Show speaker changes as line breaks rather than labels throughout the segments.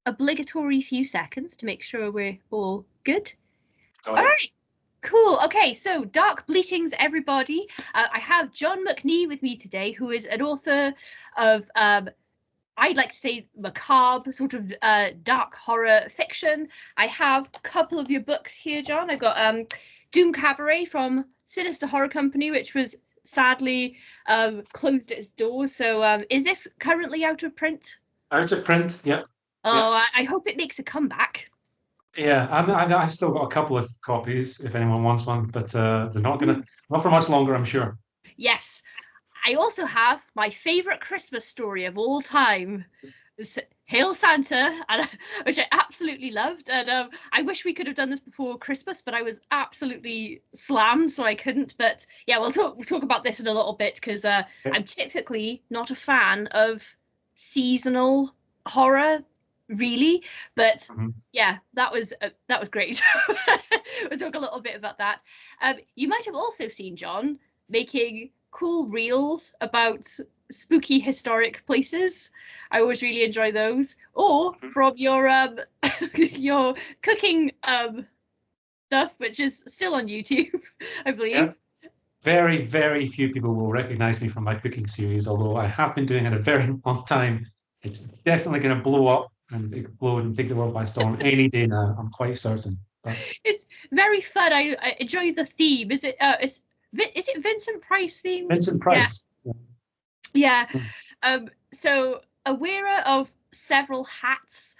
obligatory few seconds to make sure we're all good.
Got
All
it.
right. Cool. Okay, so Dark Bleatings, everybody. I have John McNee with me today, who is an author of, I'd like to say, macabre, sort of dark horror fiction. I have a couple of your books here, John. I've got Doom Cabaret from Sinister Horror Company, which was sadly closed its doors. So is this currently out of print?
Out of print, yeah.
Oh, yeah. I hope it makes a comeback.
Yeah, I've still got a couple of copies if anyone wants one, but they're not for much longer, I'm sure.
Yes. I also have my favorite Christmas story of all time, Hail Santa, which I absolutely loved. And I wish we could have done this before Christmas, but I was absolutely slammed, so I couldn't. But yeah, we'll talk about this in a little bit, because I'm typically not a fan of seasonal horror, really. But yeah, that was great. We'll talk a little bit about that. You might have also seen John making cool reels about spooky historic places. I always really enjoy those. Or from your your cooking stuff, which is still on YouTube, I believe.
Yeah. Very, very few people will recognize me from my cooking series, although I have been doing it a very long time. It's definitely going to blow up and explode and take the world by storm any day now. I'm quite certain. But
it's very fun. I enjoy the theme. Is it Vincent Price theme?
Vincent Price.
Yeah. So a wearer of several hats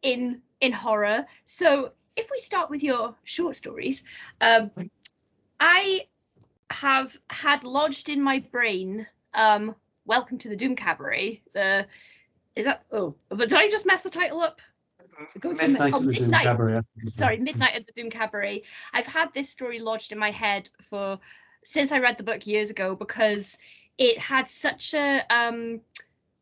in horror. So if we start with your short stories, I have had lodged in my brain Welcome to the Doom Cabaret. But did I just mess the title up?
Midnight at the Doom Cabaret.
Sorry, Midnight at the Doom Cabaret. I've had this story lodged in my head since I read the book years ago, because it had such a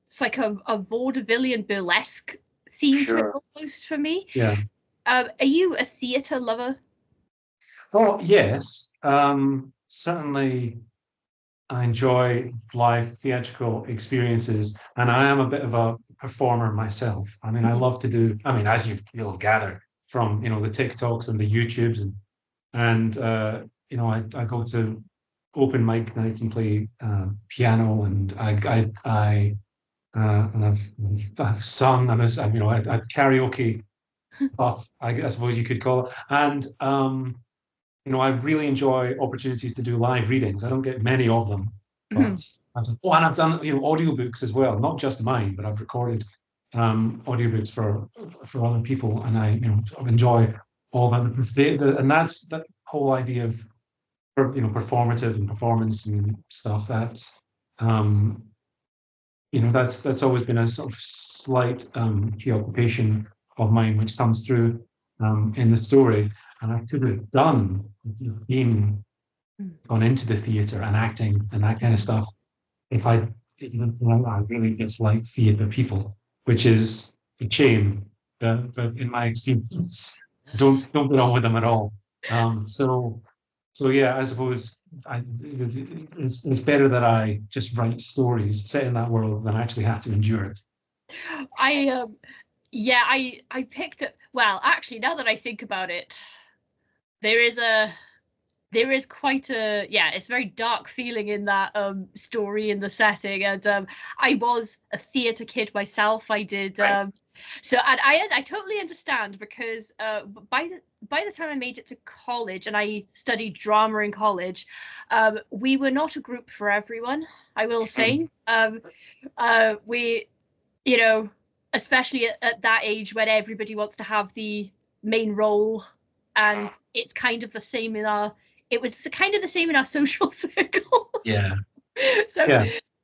it's like a vaudevillian burlesque theme to it almost for me.
Yeah.
Are you a theatre lover?
Oh yes, certainly. I enjoy live theatrical experiences, and I am a bit of a performer myself. I mean, I love to do. I mean, as you'll gather from the TikToks and the YouTubes, and I go to open mic nights and play piano, and I've sung. I'm a karaoke buff, I suppose you could call it, and I really enjoy opportunities to do live readings. I don't get many of them, but and I've done audiobooks as well, not just mine, but I've recorded audiobooks for other people, and I enjoy all that. And that's that whole idea of performative and performance and stuff. That's always been a sort of slight preoccupation of mine, which comes through in the story. And I could have gone into the theatre and acting and that kind of stuff if I really dislike theatre people, which is a shame. But in my experience, don't get on with them at all. So yeah, I suppose it's better that I just write stories set in that world than actually have to endure it.
I picked it. Well, actually, now that I think about it, there is quite it's a very dark feeling in that story, in the setting. And I was a theatre kid myself. I did so, and I totally understand, because by the time I made it to college, and I studied drama in college, we were not a group for everyone, I will say. We, especially at that age when everybody wants to have the main role, and it's kind of the same it was kind of the same in our social circle.
Yeah.
So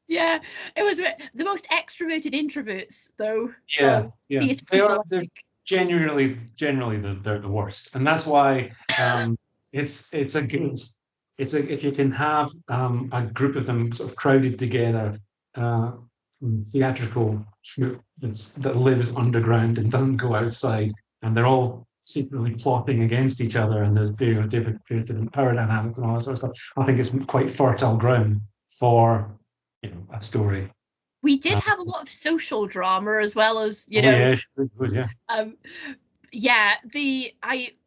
yeah, it was the most extroverted introverts, though.
Yeah. They're generally they're the worst, and that's why it's a good if you can have a group of them sort of crowded together, theatrical troupe that lives underground and doesn't go outside, and they're all secretly plotting against each other, and there's different power dynamics and all that sort of stuff. I think it's quite fertile ground for a story.
We did have a lot of social drama as well as,
Oh yeah, good, yeah.
Yeah,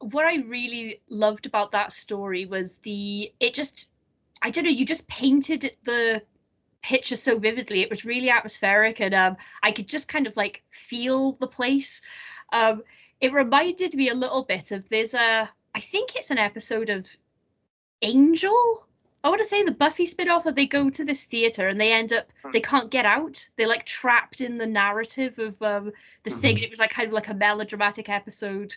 what I really loved about that story was I don't know, you just painted the picture so vividly. It was really atmospheric, and I could just kind of like feel the place. Um, it reminded me a little bit of I think it's an episode of Angel. I want to say the Buffy spin-off where they go to this theater and they can't get out. They're like trapped in the narrative of this thing. It was like kind of like a melodramatic episode,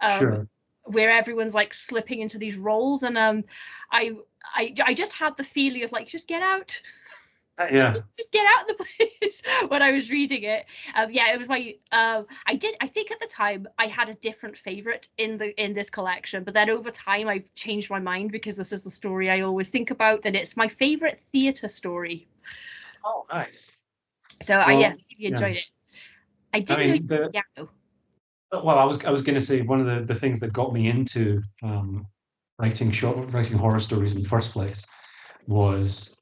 um,
Sure.
where everyone's like slipping into these roles, and I I just had the feeling of like just get out,
Yeah.
just get out of the place when I was reading it. Yeah, it was my. I think at the time I had a different favorite in this collection, but then over time I've changed my mind because this is the story I always think about, and it's my favorite theater story.
Oh, nice.
So I
Well,
yes, really
yeah.
enjoyed it. I
I
didn't know
mean,
you did piano.
well, I was going to say one of the things that got me into writing horror stories in the first place was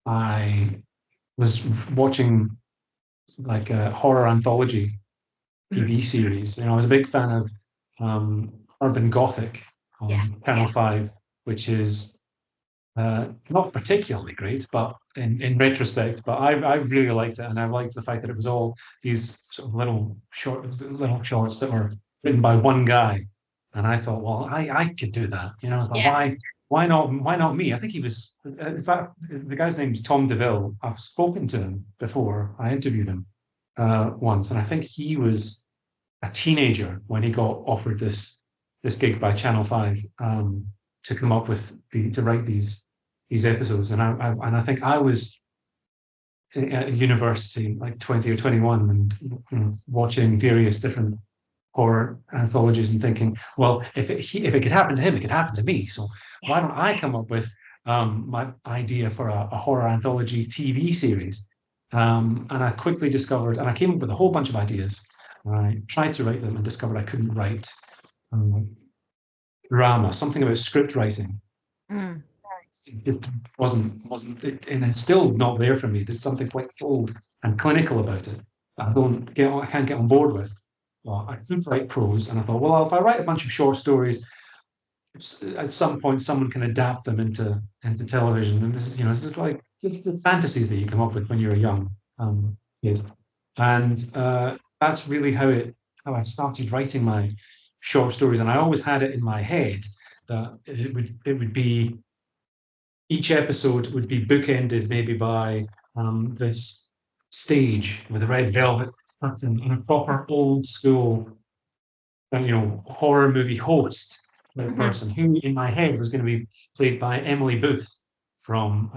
I was watching like a horror anthology
Mhm.
TV series. I was a big fan of Urban Gothic
Yeah,
on
yeah,
Channel 5, which is not particularly great, but in retrospect, but I really liked it, and I liked the fact that it was all these sort of little shorts that were written by one guy, and I thought, well, I could do that, I was like,
yeah.
why not me? I think he was, in fact, the guy's name's Tom DeVille. I've spoken to him before. I interviewed him once, and I think he was a teenager when he got offered this gig by Channel 5 to come up with to write these episodes, and I think I was at university like 20 or 21 and watching various different horror anthologies and thinking, well, if it could happen to him, it could happen to me. So why don't I come up with my idea for a horror anthology TV series? And I quickly discovered, and I came up with a whole bunch of ideas. I tried to write them and discovered I couldn't write um, drama, something about script writing.
Mm.
It wasn't, and it's still not there for me. There's something quite cold and clinical about it that I can't get on board with. Well, I could write prose, and I thought, well, if I write a bunch of short stories, at some point someone can adapt them into television. And this is the fantasies that you come up with when you're a young kid, and that's really how I started writing my short stories. And I always had it in my head that it would be each episode would be bookended maybe by this stage with a red velvet curtain and a proper old school horror movie host
Mhm.
person who in my head was going to be played by Emily Booth from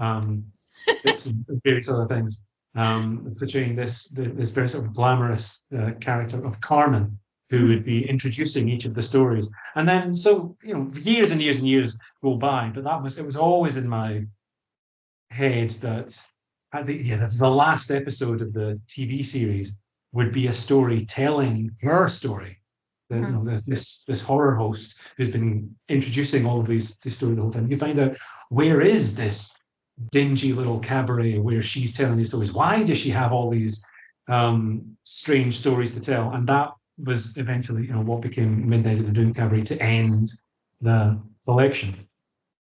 bits and various other things, portraying this very sort of glamorous character of Carmen, who
Mhm.
would be introducing each of the stories. And then, so, years and years and years go by, but it was always in my head that the last episode of the TV series would be a story telling her story.
Mhm.
This horror host who's been introducing all of these stories the whole time. You find out, where is this dingy little cabaret where she's telling these stories? Why does she have all these strange stories to tell? And that was eventually, what became Midnight at the Doom Cabaret to end the collection.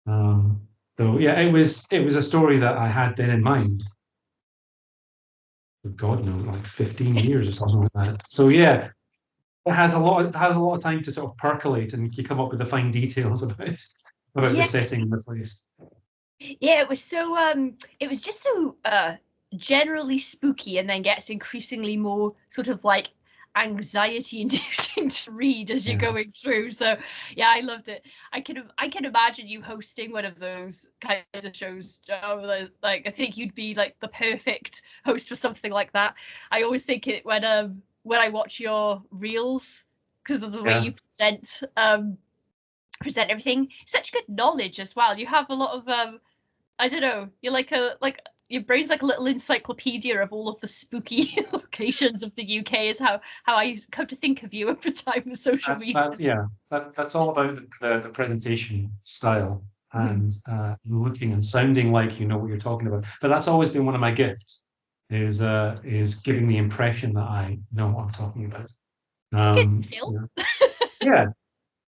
Um, so yeah, it was a story that I had then in mind. God knows, like 15 years or something like that. So yeah, it has a lot of time to sort of percolate, and you come up with the fine details about the
Yeah,
setting and the place.
yeah, it was just so generally spooky and then gets increasingly more sort of like anxiety inducing to read as you're
Yeah.
going through. So yeah, I loved it. I can imagine you hosting one of those kinds of shows, Joe. Like I think you'd be like the perfect host for something like that. I always think it when I watch your reels because of the way
Yeah.
you present everything. Such good knowledge as well. You have a lot of I don't know. You're like your brain's like a little encyclopedia of all of the spooky locations of the UK. Is how I come to think of you over time with social
That's
media.
that's yeah. That's all about the presentation style. and looking and sounding like you know what you're talking about. But that's always been one of my gifts, is giving the impression that I know what I'm talking about.
It's a good
You
skill.
know, yeah,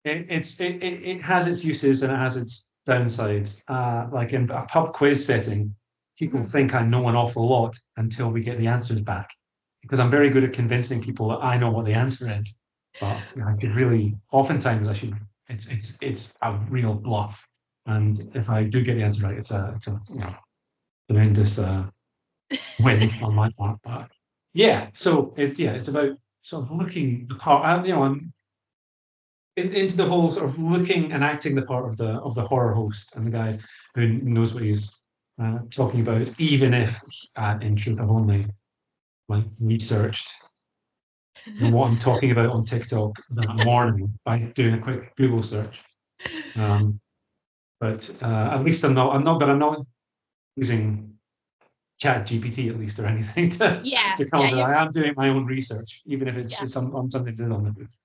it has its uses and it has its downsides. Like in a pub quiz setting, people think I know an awful lot until we get the answers back, because I'm very good at convincing people that I know what the answer is. But you know, I could really, oftentimes I should. It's a real bluff, and if I do get the answer right, it's a you know tremendous win on my part. But yeah, so it's about sort of looking the part. You know, I'm into the whole sort of looking and acting the part of the horror host and the guy who knows what he's talking about, even if in truth I've only like researched what I'm talking about on TikTok that morning by doing a quick Google search. But at least I'm not using Chat GPT at least or anything
Yeah,
to come
yeah,
up with. I am doing my own research, even if
yeah.
it's on something to do on the booth.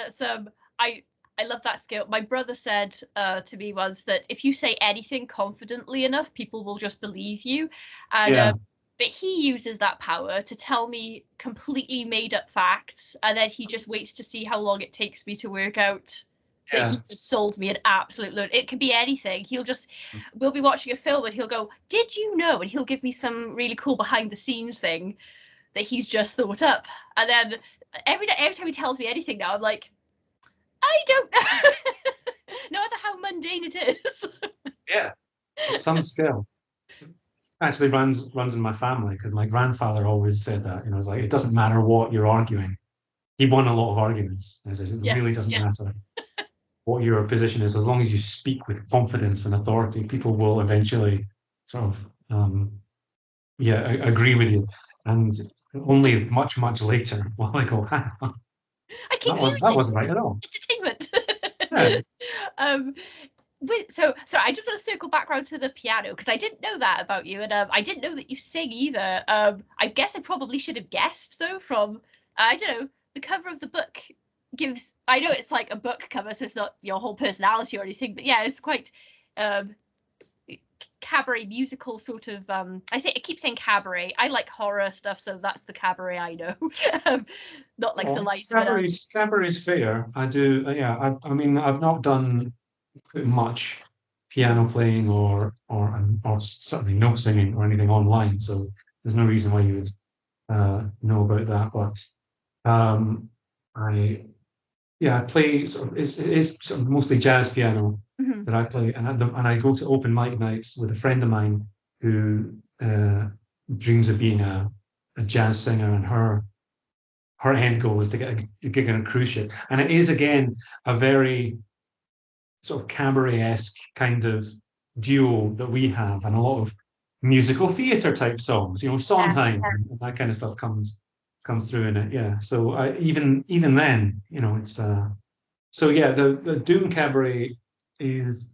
So I love that skill. My brother said to me once that if you say anything confidently enough, people will just believe you. And
Yeah,
but he uses that power to tell me completely made up facts, and then he just waits to see how long it takes me to work out that
yeah.
he just sold me an absolute load. It could be anything. We'll be watching a film and he'll go, "Did you know?" And he'll give me some really cool behind the scenes thing that he's just thought up. And then every time he tells me anything now, I'm like, I don't know. No matter how mundane it is.
Yeah, it's some skill. Actually runs in my family because my grandfather always said that. You know, it's like it doesn't matter what you're arguing. He won a lot of arguments. He says it
Yeah,
really doesn't
yeah.
matter what your position is, as long as you speak with confidence and authority, people will eventually sort of agree with you. And only much later will I go, hang on,
I keep
that
using
wasn't right at all.
entertainment.
Yeah,
um, so I just want to circle back around to the piano because I didn't know that about you, and I didn't know that you sing either. I guess I probably should have guessed though from I don't know, the cover of the book gives. I know it's like a book cover, so it's not your whole personality or anything, but yeah, it's quite um cabaret musical sort of. I keep saying cabaret. I like horror stuff, so that's the cabaret I know. Not like the
well,
lights, but
cabaret's fair. I do, yeah. I mean, I've not done much piano playing or certainly no singing or anything online, so there's no reason why you would know about that. But I I play sort of it is sort of mostly jazz piano
mhm.
that I play, and I go to open mic nights with a friend of mine who dreams of being a jazz singer, and her end goal is to get a gig on a cruise ship, and it is again a very sort of cabaret-esque kind of duo that we have, and a lot of musical theatre type songs, you know,
Yeah.
Sondheim and that kind of stuff comes through in it. Yeah. So even then, you know, it's so yeah, the Doom Cabaret is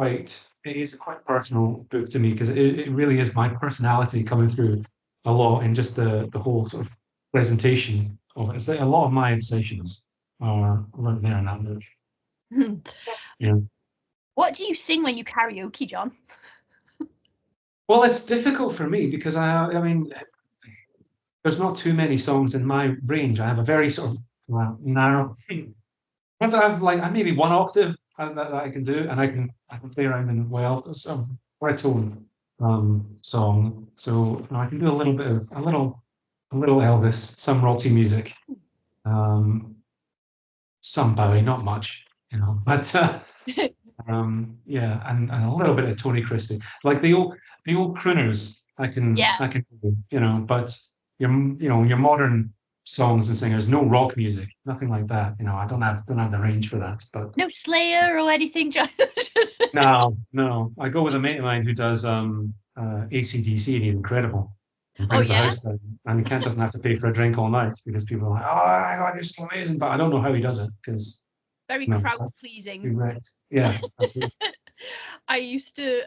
it is a quite personal book to me because it really is my personality coming through a lot in just the whole sort of presentation of it. So a lot of my obsessions are right there in that book. Yeah.
What do you sing when you karaoke, John?
Well, it's difficult for me because I mean, there's not too many songs in my range. I have a very sort of narrow. I have like maybe one octave that I can do, and I can play around in well some tone song. So you know, I can do a little bit of a little Elvis, some Roxy music, um, some Bowie, not much, you know, but yeah, and a little bit of Tony Christie, like the old crooners.
Yeah,
I can do, you know, but your modern songs and singers, no rock music, nothing like that. You know, I don't have the range for that. But
no Slayer or anything, John. Just-
no, I go with a mate of mine who does AC/DC, and he's incredible. And
oh
brings the
yeah,
house down, and he can't doesn't have to pay for a drink all night because people are like, "Oh my God, you're so amazing!" But I don't know how he does it because
very
no,
crowd
I'd be
pleasing.
wrecked. Yeah, absolutely.
I used to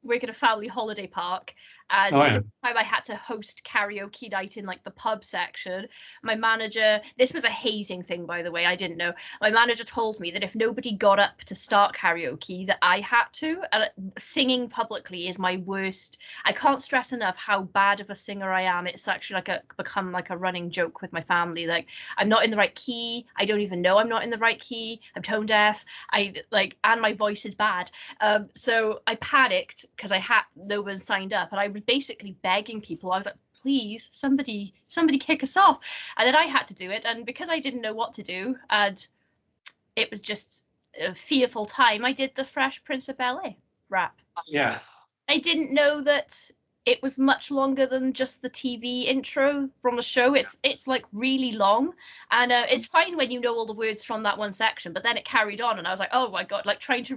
work at a family holiday park, And
Oh yeah.
the time I had to host karaoke night in like the pub section, my manager, this was a hazing thing, by the way, I didn't know. My manager told me that if nobody got up to start karaoke, that I had to. And singing publicly is my worst. I can't stress enough how bad of a singer I am. It's actually become like a running joke with my family. Like, I'm not in the right key. I don't even know I'm not in the right key. I'm tone deaf. And my voice is bad. So I panicked because no one signed up, and I was basically begging people. I was like, please, somebody kick us off. And then I had to do it, and because I didn't know what to do, and it was just a fearful time, I did the Fresh Prince of Bel-Air rap.
Yeah.
I didn't know that it was much longer than just the TV intro from the show. It's like really long, and it's fine when you know all the words from that one section. But then it carried on, and I was like, oh my god, like trying to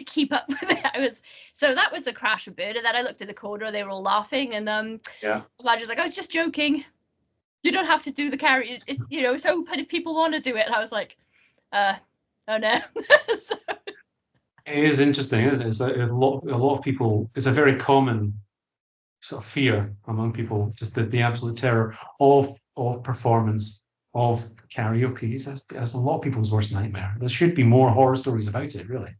keep up with it. So that was a crash and burn. And then I looked in the corner, they were all laughing, and
Yeah.
Elijah's like, I was just joking. You don't have to do the carry. It's open if people want to do it. And I was like, oh no. So,
It is interesting, isn't it? It's like a lot of people. It's a very common sort of fear among people, just the absolute terror of performance, of karaoke. It's a lot of people's worst nightmare. There should be more horror stories about it, really.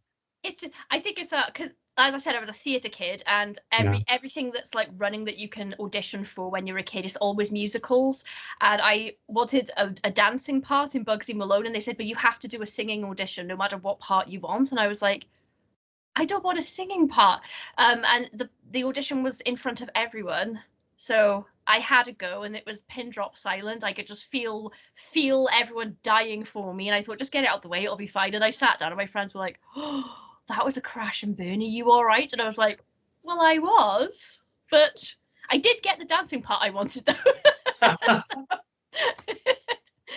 I think it's because, as I said, I was a theatre kid, and
Yeah.
everything that's like running that you can audition for when you're a kid is always musicals. And I wanted a dancing part in Bugsy Malone, and they said, but you have to do a singing audition no matter what part you want. And I was like, I don't want a singing part. And the audition was in front of everyone, so I had to go, and it was pin drop silent. I could just feel everyone dying for me, and I thought, just get it out the way, it'll be fine. And I sat down, and my friends were like, "Oh, that was a crash and burn. Are you all right?" And I was like, "Well, I was, but I did get the dancing part I wanted, though."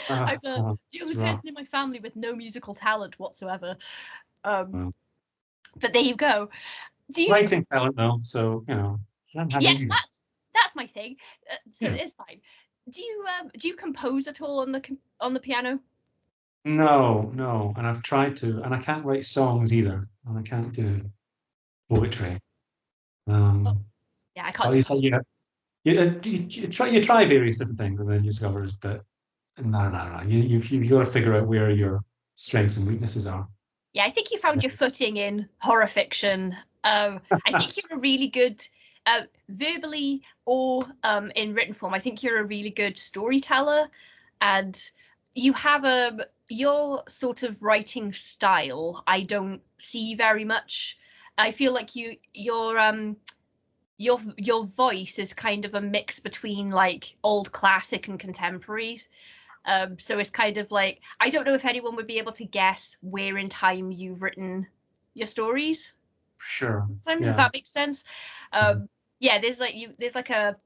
I'm the
It's
only
rough.
person in my family with no musical talent whatsoever. Um,
Well,
but there you go. Do you
writing talent, though, so can't have
Yes,
everything.
that's my thing. So
Yeah.
it's fine. Do you compose at all on the piano?
No, no, and I've tried to, and I can't write songs either, and I can't do poetry.
Oh,
Um,
yeah, I can't
at
do
least
poetry.
you try various different things, and then you discover that no, no, no. You've got to figure out where your strengths and weaknesses are.
Yeah, I think you found your footing in horror fiction. I think you're a really good, verbally or in written form. I think you're a really good storyteller, and you have your sort of writing style. I don't see very much. I feel like your voice is kind of a mix between like old classic and contemporaries. So it's kind of like, I don't know if anyone would be able to guess where in time you've written your stories.
Sure.
Sometimes, if
Yeah.
that makes sense.
Mhm.
Yeah, there's like a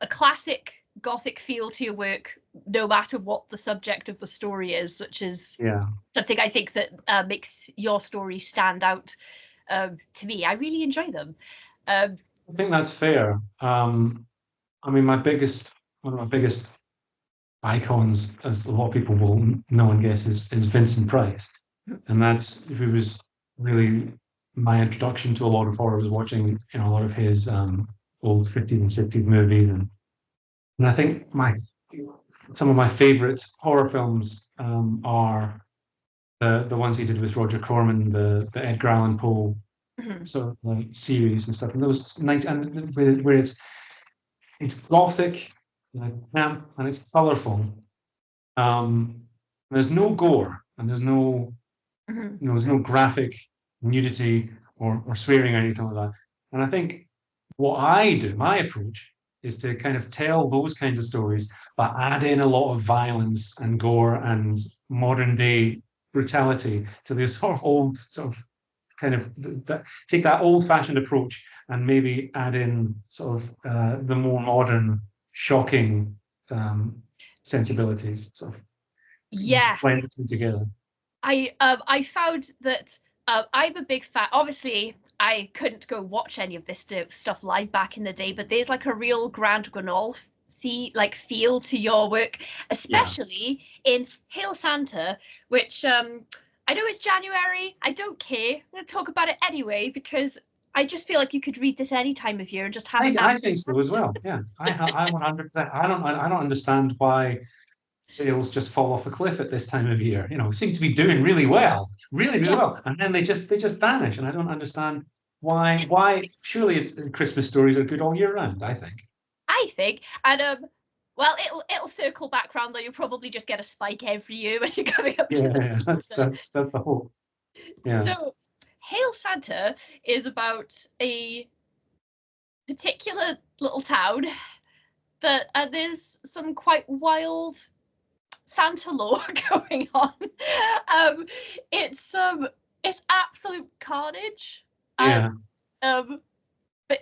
classic gothic feel to your work, no matter what the subject of the story is, which is
Yeah.
something I think that makes your stories stand out to me. I really enjoy them. Um,
I think that's fair. I mean, one of my biggest icons, as a lot of people will know and guess, is Vincent Price, and that's who was really my introduction to a lot of horror. Was watching a lot of his old 50s and 60s movies, and I think my some of my favorite horror films are the ones he did with Roger Corman, the Edgar Allan Poe
mhm,
sort of series and stuff. And those nights, and where it's gothic, camp, and it's colorful. Um, there's no gore, and
mhm.
there's no graphic nudity or swearing or anything like that. And I think what I do, my approach, is to kind of tell those kinds of stories, but add in a lot of violence and gore and modern day brutality to this sort of old sort of kind of take that old fashioned approach and maybe add in sort of the more modern, shocking sensibilities, sort of
Yeah,
blend the two together.
I found that I'm a big fan. Obviously, I couldn't go watch any of this stuff live back in the day, but there's like a real Grand Guignol feel to your work,
Yeah.
especially in Hail Santa, which I know it's January. I don't care. I'm gonna talk about it anyway because I just feel like you could read this any time of year and just have an
I think so as well. Yeah, I 100%. I don't understand why sales just fall off a cliff at this time of year. You know, seem to be doing really well, really
Yeah,
well, and then they just vanish, and I don't understand why. Why? Surely it's Christmas stories are good all year round. I think.
I think. And well, it'll circle back round though. You'll probably just get a spike every year when you're coming up to the
Yeah,
season.
that's the hope. Yeah,
So, Hail Santa is about a particular little town that there's some quite wild Santa lore going on. Um, it's absolute carnage, and
yeah,
but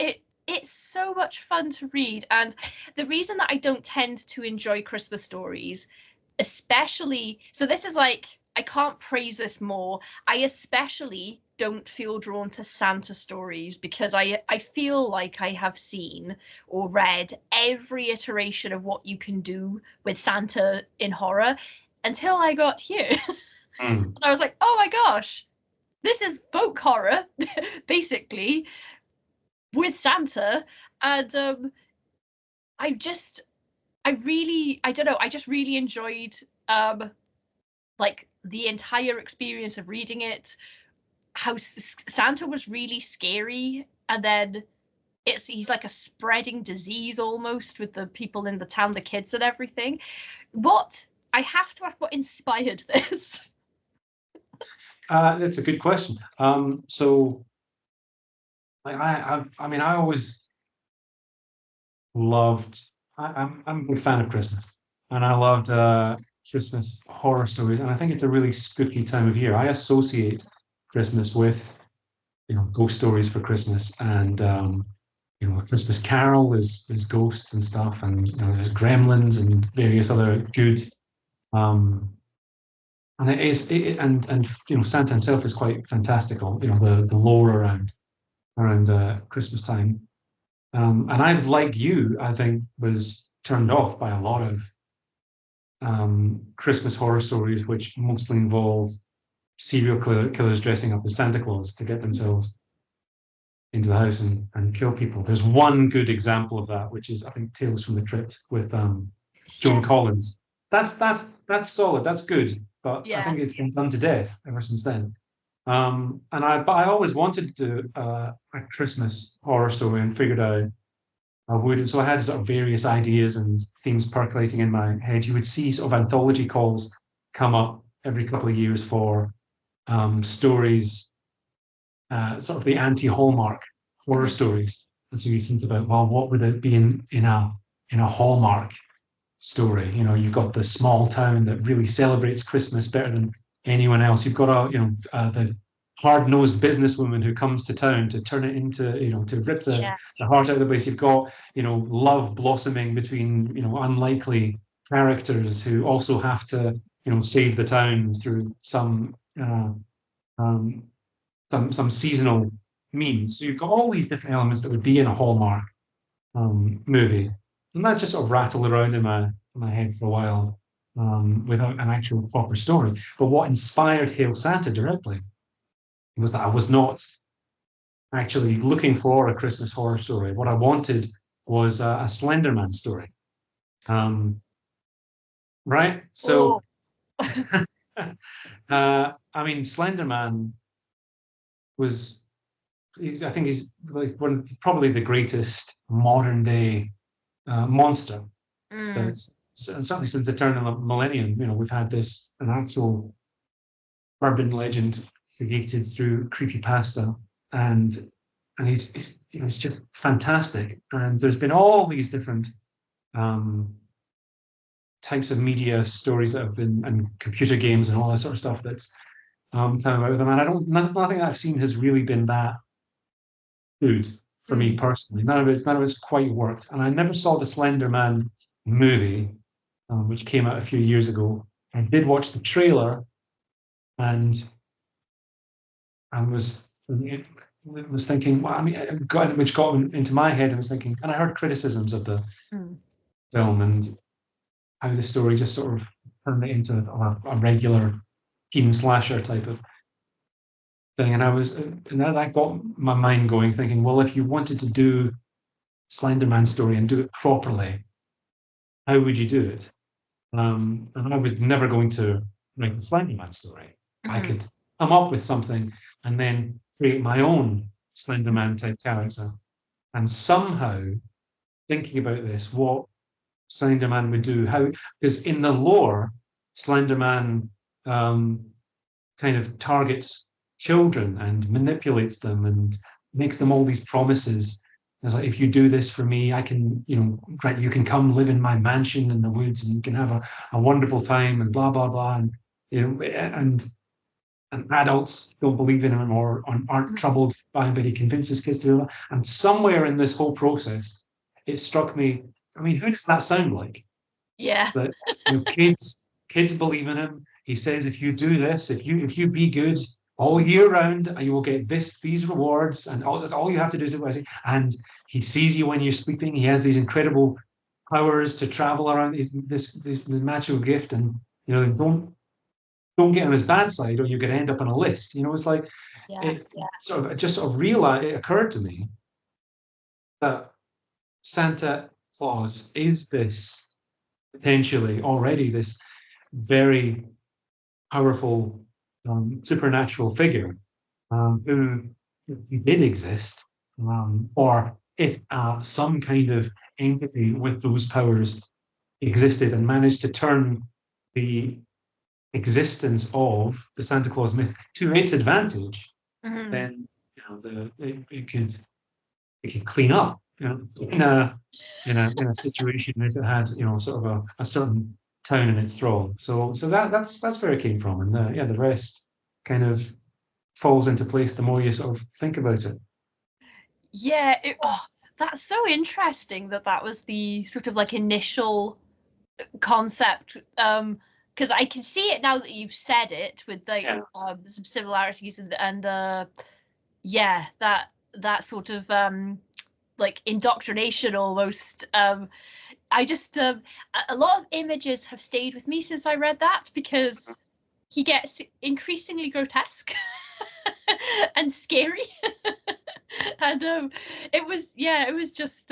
it's so much fun to read. And the reason that I don't tend to enjoy Christmas stories, especially, so this is like, I can't praise this more. I especially don't feel drawn to Santa stories because I feel like I have seen or read every iteration of what you can do with Santa in horror until I got here.
mm,
And I was like, oh my gosh, this is folk horror, basically, with Santa. And I just, I don't know, I just really enjoyed like the entire experience of reading it. How Santa was really scary, and then he's like a spreading disease almost with the people in the town, the kids and everything. What I have to ask, what inspired this?
that's a good question. So like I mean, I always loved. I'm a big fan of Christmas, and I loved Christmas horror stories, and I think it's a really spooky time of year. I associate Christmas with ghost stories for Christmas, and A Christmas Carol is ghosts and stuff, and there's gremlins and various other good. Um, and it is, and Santa himself is quite fantastical. The lore around Christmas time. And I, like you, I think, was turned off by a lot of Christmas horror stories, which mostly involve serial killers dressing up as Santa Claus to get themselves into the house and kill people. There's one good example of that, which is I think Tales from the Crypt with Joan
Yeah,
Collins. That's solid. That's good, but I
yeah,
think it's been done to death ever since then. But I always wanted to do a Christmas horror story and figured I would. And so I had sort of various ideas and themes percolating in my head. You would see sort of anthology calls come up every couple of years for stories, sort of the anti-Hallmark horror
mhm,
stories. And so you think about, well, what would it be in a Hallmark story? You've got the small town that really celebrates Christmas better than anyone else. You've got the hard-nosed businesswoman who comes to town to turn it into, to rip
yeah,
the heart out of the place. You've got, love blossoming between, unlikely characters who also have to, save the town through um, some seasonal means. So you've got all these different elements that would be in a Hallmark movie, and that just sort of rattled around in my head for a while without an actual proper story. But what inspired Hail Santa directly was that I was not actually looking for a Christmas horror story. What I wanted was a Slender Man story. Um, right? So,
oh,
I mean, Slender Man was I think he's like probably the greatest modern day monster.
mm,
That's certainly since the turn of the millennium. We've had an actual urban legend created through creepypasta, and it's just fantastic. And there's been all these different um, types of media stories that have been and computer games and all that sort of stuff that's come out with them. And I don't nothing that I've seen has really been that good for me
mm,
personally. None of it's quite worked. And I never saw the Slender Man movie, which came out a few years ago. I did watch the trailer, and I was thinking, well, I mean, which got into my head. I was thinking, and I heard criticisms of the
mm.
film and how the story just sort of turned it into a regular teen slasher type of thing, and that got my mind going, thinking, well, if you wanted to do Slenderman story and do it properly, how would you do it? And I was never going to write a Slenderman story. I
Mhm.
could come up with something and then create my own Slenderman type character. And somehow thinking about this, what Slenderman would do, how, because in the lore, Slenderman um, kind of targets children and manipulates them and makes them all these promises. It's like, if you do this for me, I can, you can come live in my mansion in the woods and you can have a wonderful time and blah, blah, blah. And, and adults don't believe in him or aren't troubled by him, but he convinces kids to do that. And somewhere in this whole process, it struck me, I mean, who does that sound like?
Yeah.
That kids believe in him. He says, if you do this, if you be good all year round, you will get these rewards, and all you have to do is do it. And he sees you when you're sleeping. He has these incredible powers to travel around this magical gift, and don't get on his bad side, or you're going to end up on a list. It's like
Yeah.
it sort of realized, it occurred to me that Santa Claus is this potentially already this very powerful supernatural figure who, if he did exist, or if some kind of entity with those powers existed and managed to turn the existence of the Santa Claus myth to its advantage,
Mhm.
then it could clean up, in a situation if it had sort of a certain town in its thrall. So that's where it came from, and the rest kind of falls into place the more you sort of think about it.
Yeah, that's so interesting that that was the sort of like initial concept. Because I can see it now that you've said it with like
Yeah,
some similarities and yeah, that sort of like indoctrination almost. I just a lot of images have stayed with me since I read that because he gets increasingly grotesque and scary. And it was just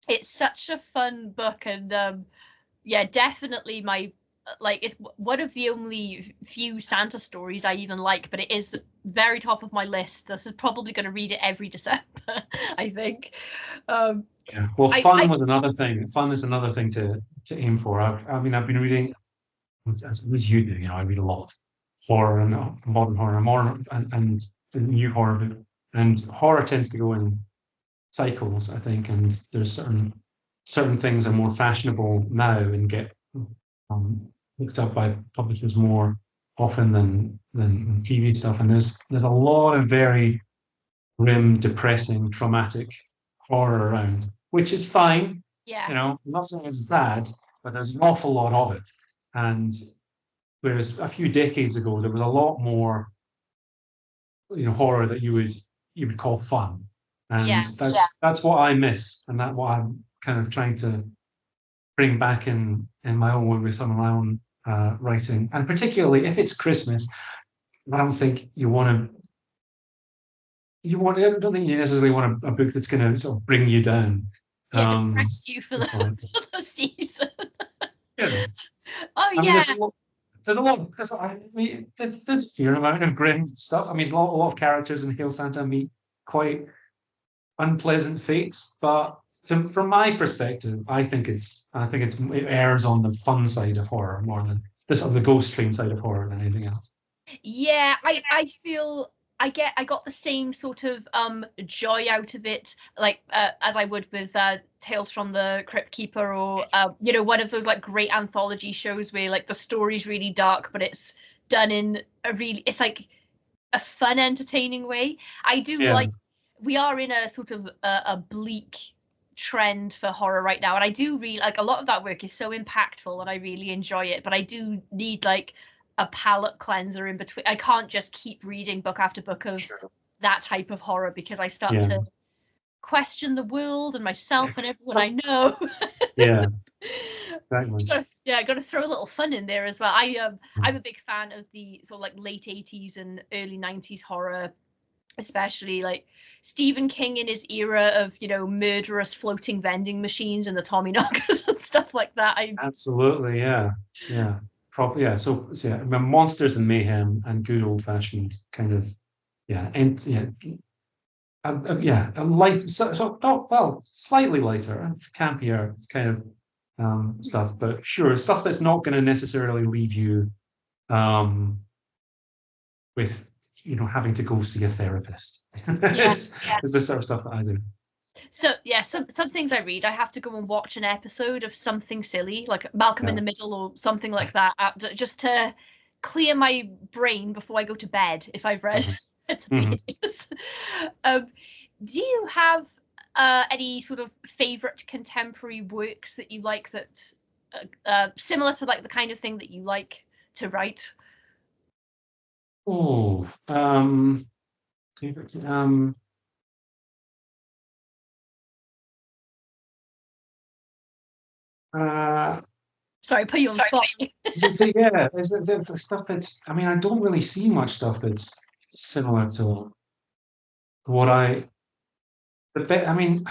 it's such a fun book and yeah, definitely my like it's one of the only few Santa stories I even like, but it is very top of my list. This is probably going to read it every December, I think. Um,
yeah. Well,
I
fun was another thing. Fun is another thing to aim for. I mean, I've been reading, as you do. I read a lot of horror and modern horror, more and new horror, and horror tends to go in cycles, I think, and there's certain things are more fashionable now and get picked up by publishers more often than TV stuff. And there's a lot of very grim, depressing, traumatic horror around, which is fine.
yeah,
I'm not saying it's bad, but there's an awful lot of it. And whereas a few decades ago there was a lot more horror that you would call fun,
yeah.
and that's what I miss, and that what I'm kind of trying to bring back in my own way with some of my own writing, and particularly if it's Christmas. I don't think I don't think you necessarily want a book that's going to sort of bring you down.
Yeah,
Um,
depress you for the,
before
for the season.
yeah,
Oh
I mean,
yeah,
there's a fair amount of grim stuff. I mean, a lot of characters in Hail Santa meet quite unpleasant fates, but from my perspective, it errs on the fun side of horror more than this of the ghost train side of horror than anything else.
yeah. I feel I got the same sort of joy out of it, like as I would with Tales from the Crypt Keeper, or one of those like great anthology shows where like the story's really dark, but it's done in it's like a fun, entertaining way. I do
Yeah,
like. We are in a sort of a bleak trend for horror right now, and I do really like a lot of that work is so impactful, and I really enjoy it. But I do need like a palate cleanser in between. I can't just keep reading book after book of
sure.
that type of horror because I start
Yeah,
to question the world and myself and everyone I know.
yeah. exactly.
Yeah, I got to throw a little fun in there as well. I'm a big fan of the sort of like late 80s and early 90s horror, especially like Stephen King in his era of, murderous floating vending machines and the Tommyknockers and stuff like that.
Absolutely, yeah, yeah, probably, yeah. So yeah, monsters and mayhem and good old fashioned kind of, yeah, and yeah, yeah, a light, oh, well, slightly lighter and campier kind of stuff, but sure, stuff that's not going to necessarily leave you um, with having to go see a therapist.
Yeah.
Is the sort of stuff that I do.
So yeah, some things I read, I have to go and watch an episode of something silly, like Malcolm in
Yeah.
the Middle or something like that, just to clear my brain before I go to bed. If I've read
Mhm.
it's
Mhm.
pages. Um, do you have any sort of favorite contemporary works that you like that similar to like the kind of thing that you like to write?
Oh, favorite, uh,
Sorry, put you on the spot.
yeah, the stuff that's. I mean, I don't really see much stuff that's similar to what I. I mean,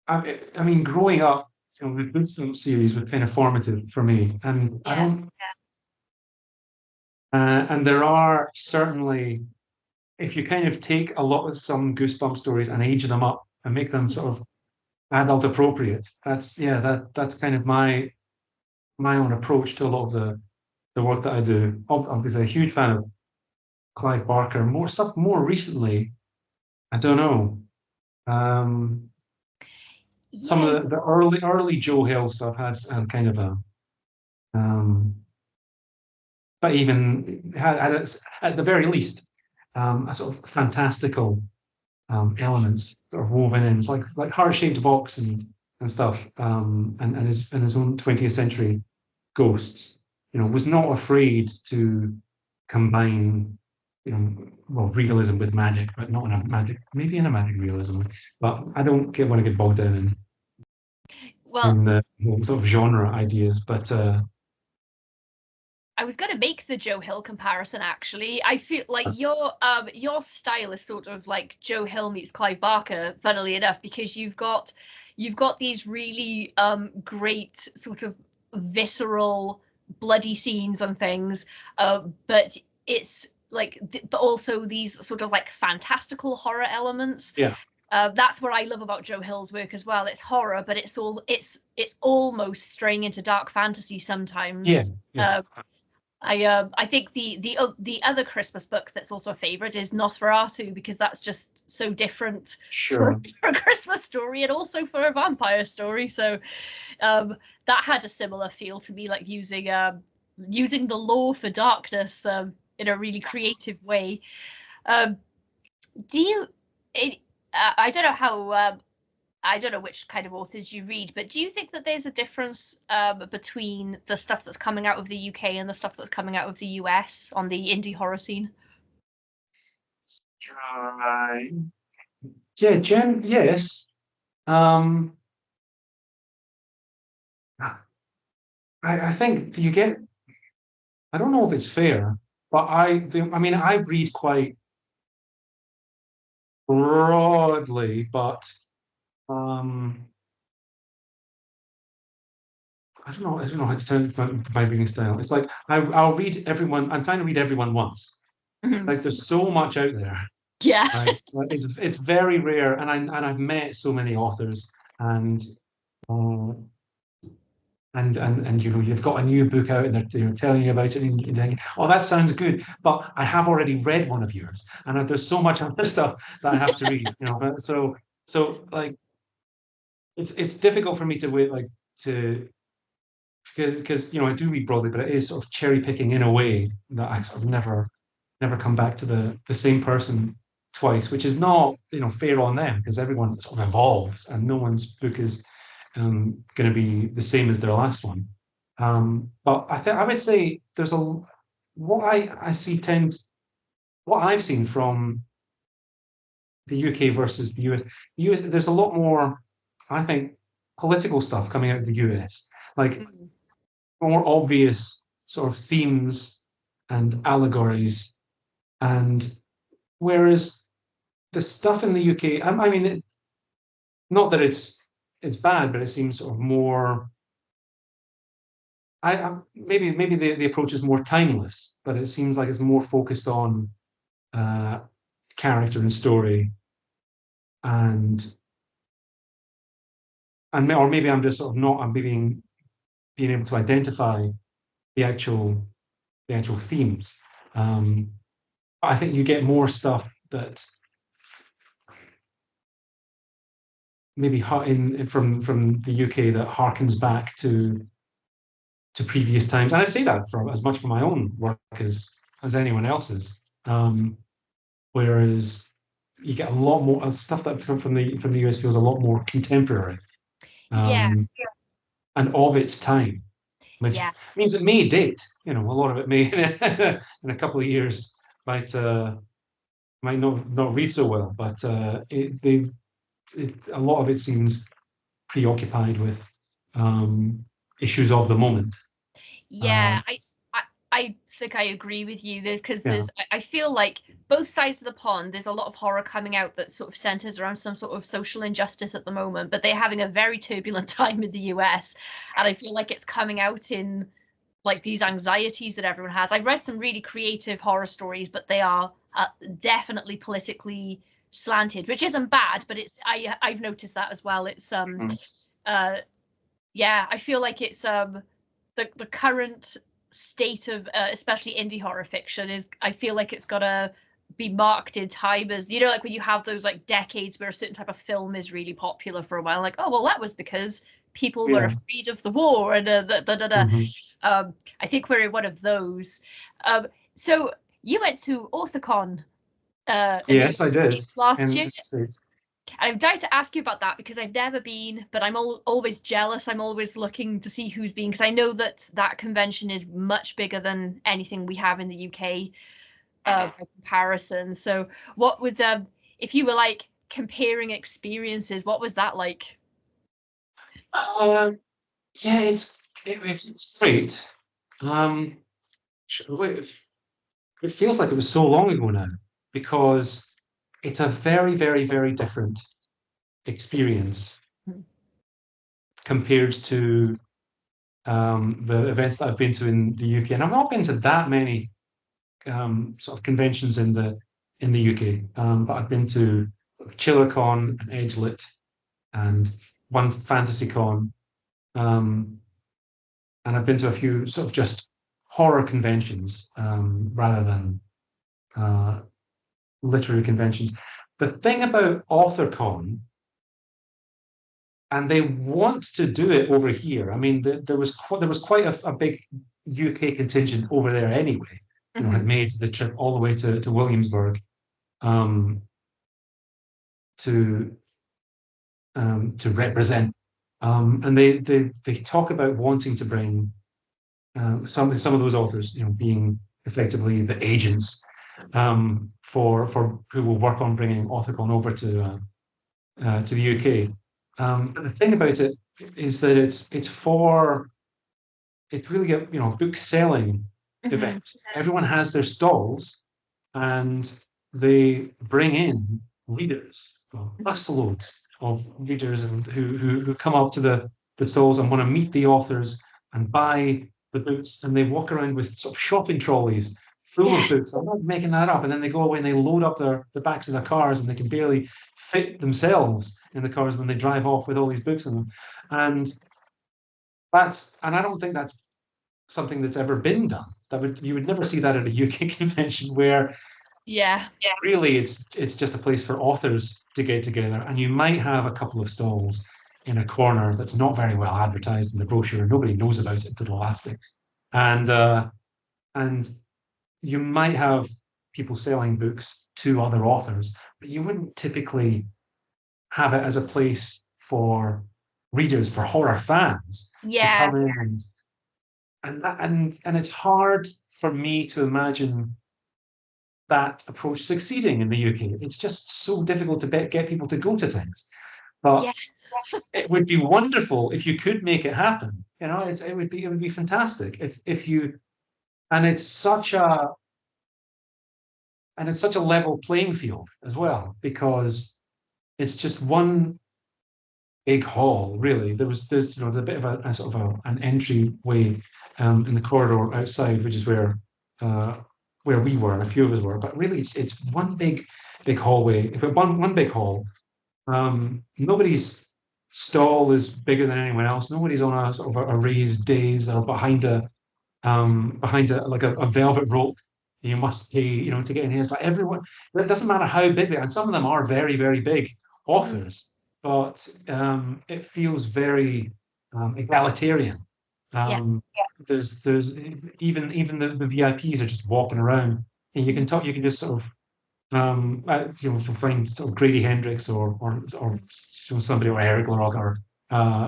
I mean, growing up, the good film series were kind of formative for me, and I
Yeah.
don't. And there are certainly, if you kind of take a lot of some Goosebump stories and age them up and make them sort of adult appropriate, that's kind of my own approach to a lot of the work that I do. Obviously, a huge fan of Clive Barker. More stuff more recently. I don't know. Um, some
Yeah.
of the early Joe Hill stuff had kind of a, um, but even had at the very least a sort of fantastical elements sort of woven in, it's like heart-shaped box and stuff, and his own 20th century ghosts. Was not afraid to combine, well, realism with magic, but not in a magic, maybe in a magic realism. But I don't want to get bogged down
Well,
in the sort of genre ideas. But
I was going to make the Joe Hill comparison actually. I feel like your style is sort of like Joe Hill meets Clive Barker, funnily enough, because you've got these really great sort of visceral bloody scenes and things, but it's like but also these sort of like fantastical horror elements.
yeah,
That's what I love about Joe Hill's work as well. It's horror, but it's almost straying into dark fantasy
yeah,
sometimes.
yeah,
I think the other Christmas book that's also a favorite is Nosferatu, because that's just so different for,
sure,
for a Christmas story and also for a vampire story. So um, that had a similar feel to me, like using the lore for darkness in a really creative way. Um, do you? It, I don't know how. I don't know which kind of authors you read, but do you think that there's a difference between the stuff that's coming out of the UK and the stuff that's coming out of the US on the indie horror scene?
right. Yeah, yes. Um, I think you get. I don't know if it's fair, but I mean, I read quite broadly, but um, I don't know how to turn my reading style. It's like I'll read everyone. I'm trying to read everyone once.
Mhm.
Like there's so much out there,
Yeah.
right? Like, it's very rare, and I've met so many authors, and uh, and you've got a new book out and they're telling you about it and you're thinking, oh, that sounds good, but I have already read one of yours and there's so much other stuff that I have to read, but so like it's difficult for me to wait, like, to, because I do read broadly, but it is sort of cherry picking in a way that I sort of never come back to the same person twice, which is not fair on them, because everyone sort of evolves and no one's book is going to be the same as their last one. But I would say there's a what I see tend what I've seen from the UK versus the US. The US, there's a lot more, I think, political stuff coming out of the US, like
Mm.
more obvious sort of themes and allegories. And whereas the stuff in the UK, I mean, not that it's bad, but it seems sort of more. Maybe the approach is more timeless, but it seems like it's more focused on uh, character and story, and or maybe I'm just sort of not. I'm being able to identify the actual themes. Um, I think you get more stuff that maybe from the UK that harkens back to previous times, and I say that for as much for my own work as anyone else's. Whereas you get a lot more stuff that from the US feels a lot more contemporary,
Yeah,
and of its time, which
yeah,
means it may date. You know, a lot of it may in a couple of years might not read so well, but a lot of it seems preoccupied with um, issues of the moment.
yeah.
Um,
I think I agree with you.
yeah,
I feel like both sides of the pond, there's a lot of horror coming out that sort of centers around some sort of social injustice at the moment, but they're having a very turbulent time in the US. And I feel like it's coming out in like these anxieties that everyone has. I've read some really creative horror stories, but they are definitely politically slanted, which isn't bad, but I've noticed that as well. It's
mm,
uh yeah, I feel like it's the current state of especially indie horror fiction is I feel like it's gotta be marked in time as you know like when you have those like decades where a certain type of film is really popular for a while like oh well that was because people were
yeah.
afraid of the war and
Mhm.
I think we're in one of those. Um, so you went to AuthorCon in the
Yes, I did.
States last
In
year.
the States.
I'm dying to ask you about that because I've never been, but I'm always jealous. I'm always looking to see who's been because I know that that convention is much bigger than anything we have in the UK by comparison. So, what would if you were like comparing experiences, what was that like?
Uh, yeah, it's great. Um, wait, it feels like it was so long ago now because it's a very, very, very different experience compared to the events that I've been to in the UK. And I've not been to that many sort of conventions in the UK, but I've been to ChillerCon and Edgelit and one FantasyCon, and I've been to a few sort of just horror conventions rather than uh, literary conventions. The thing about AuthorCon, and they want to do it over here. I mean, there was quite a big UK contingent over there anyway. You know, had
Hmm.
made the trip all the way to Williamsburg um, to to represent. And they talk about wanting to bring some of those authors, you know, being effectively the agents for who will work on bringing AuthorCon over to the UK. But the thing about it is that it's really a book selling
Hmm.
event. Everyone has their stalls and they bring in readers, busloads of readers, and who come up to the stalls and want to meet the authors and buy the books, and they walk around with sort of shopping trolleys full
Yeah,
of books. I'm not making that up. And then they go away and they load up the backs of their cars, and they can barely fit themselves in the cars when they drive off with all these books in them. And and I don't think that's something that's ever been done. You would never see that at a UK convention where
yeah.
really it's just a place for authors to get together, and you might have a couple of stalls in a corner that's not very well advertised in the brochure. Nobody knows about it to the last thing, and and you might have people selling books to other authors, but you wouldn't typically have it as a place for readers, for horror fans to
Yeah,
come in and it's hard for me to imagine that approach succeeding in the UK. It's just so difficult to get people to go to things. But
yeah.
it would be wonderful if you could make it happen. You know, it would be fantastic if you and it's such a level playing field as well because it's just one big hall, really. There's a bit of a sort of an entryway in the corridor outside, which is where we were and a few of us were. But really, it's one big hallway. If it one big hall, nobody's stall is bigger than anyone else. Nobody's on a sort of a raised dais or behind like a velvet rope. You must pay, to get in here. It's like everyone. It doesn't matter how big they are, and some of them are very, very big
Mm.
authors, but it feels very egalitarian.
Yeah.
There's even the VIPs are just walking around, and you can
Mhm.
talk. You can just sort of you can find sort of Grady Hendrix or somebody or Eric LaRocque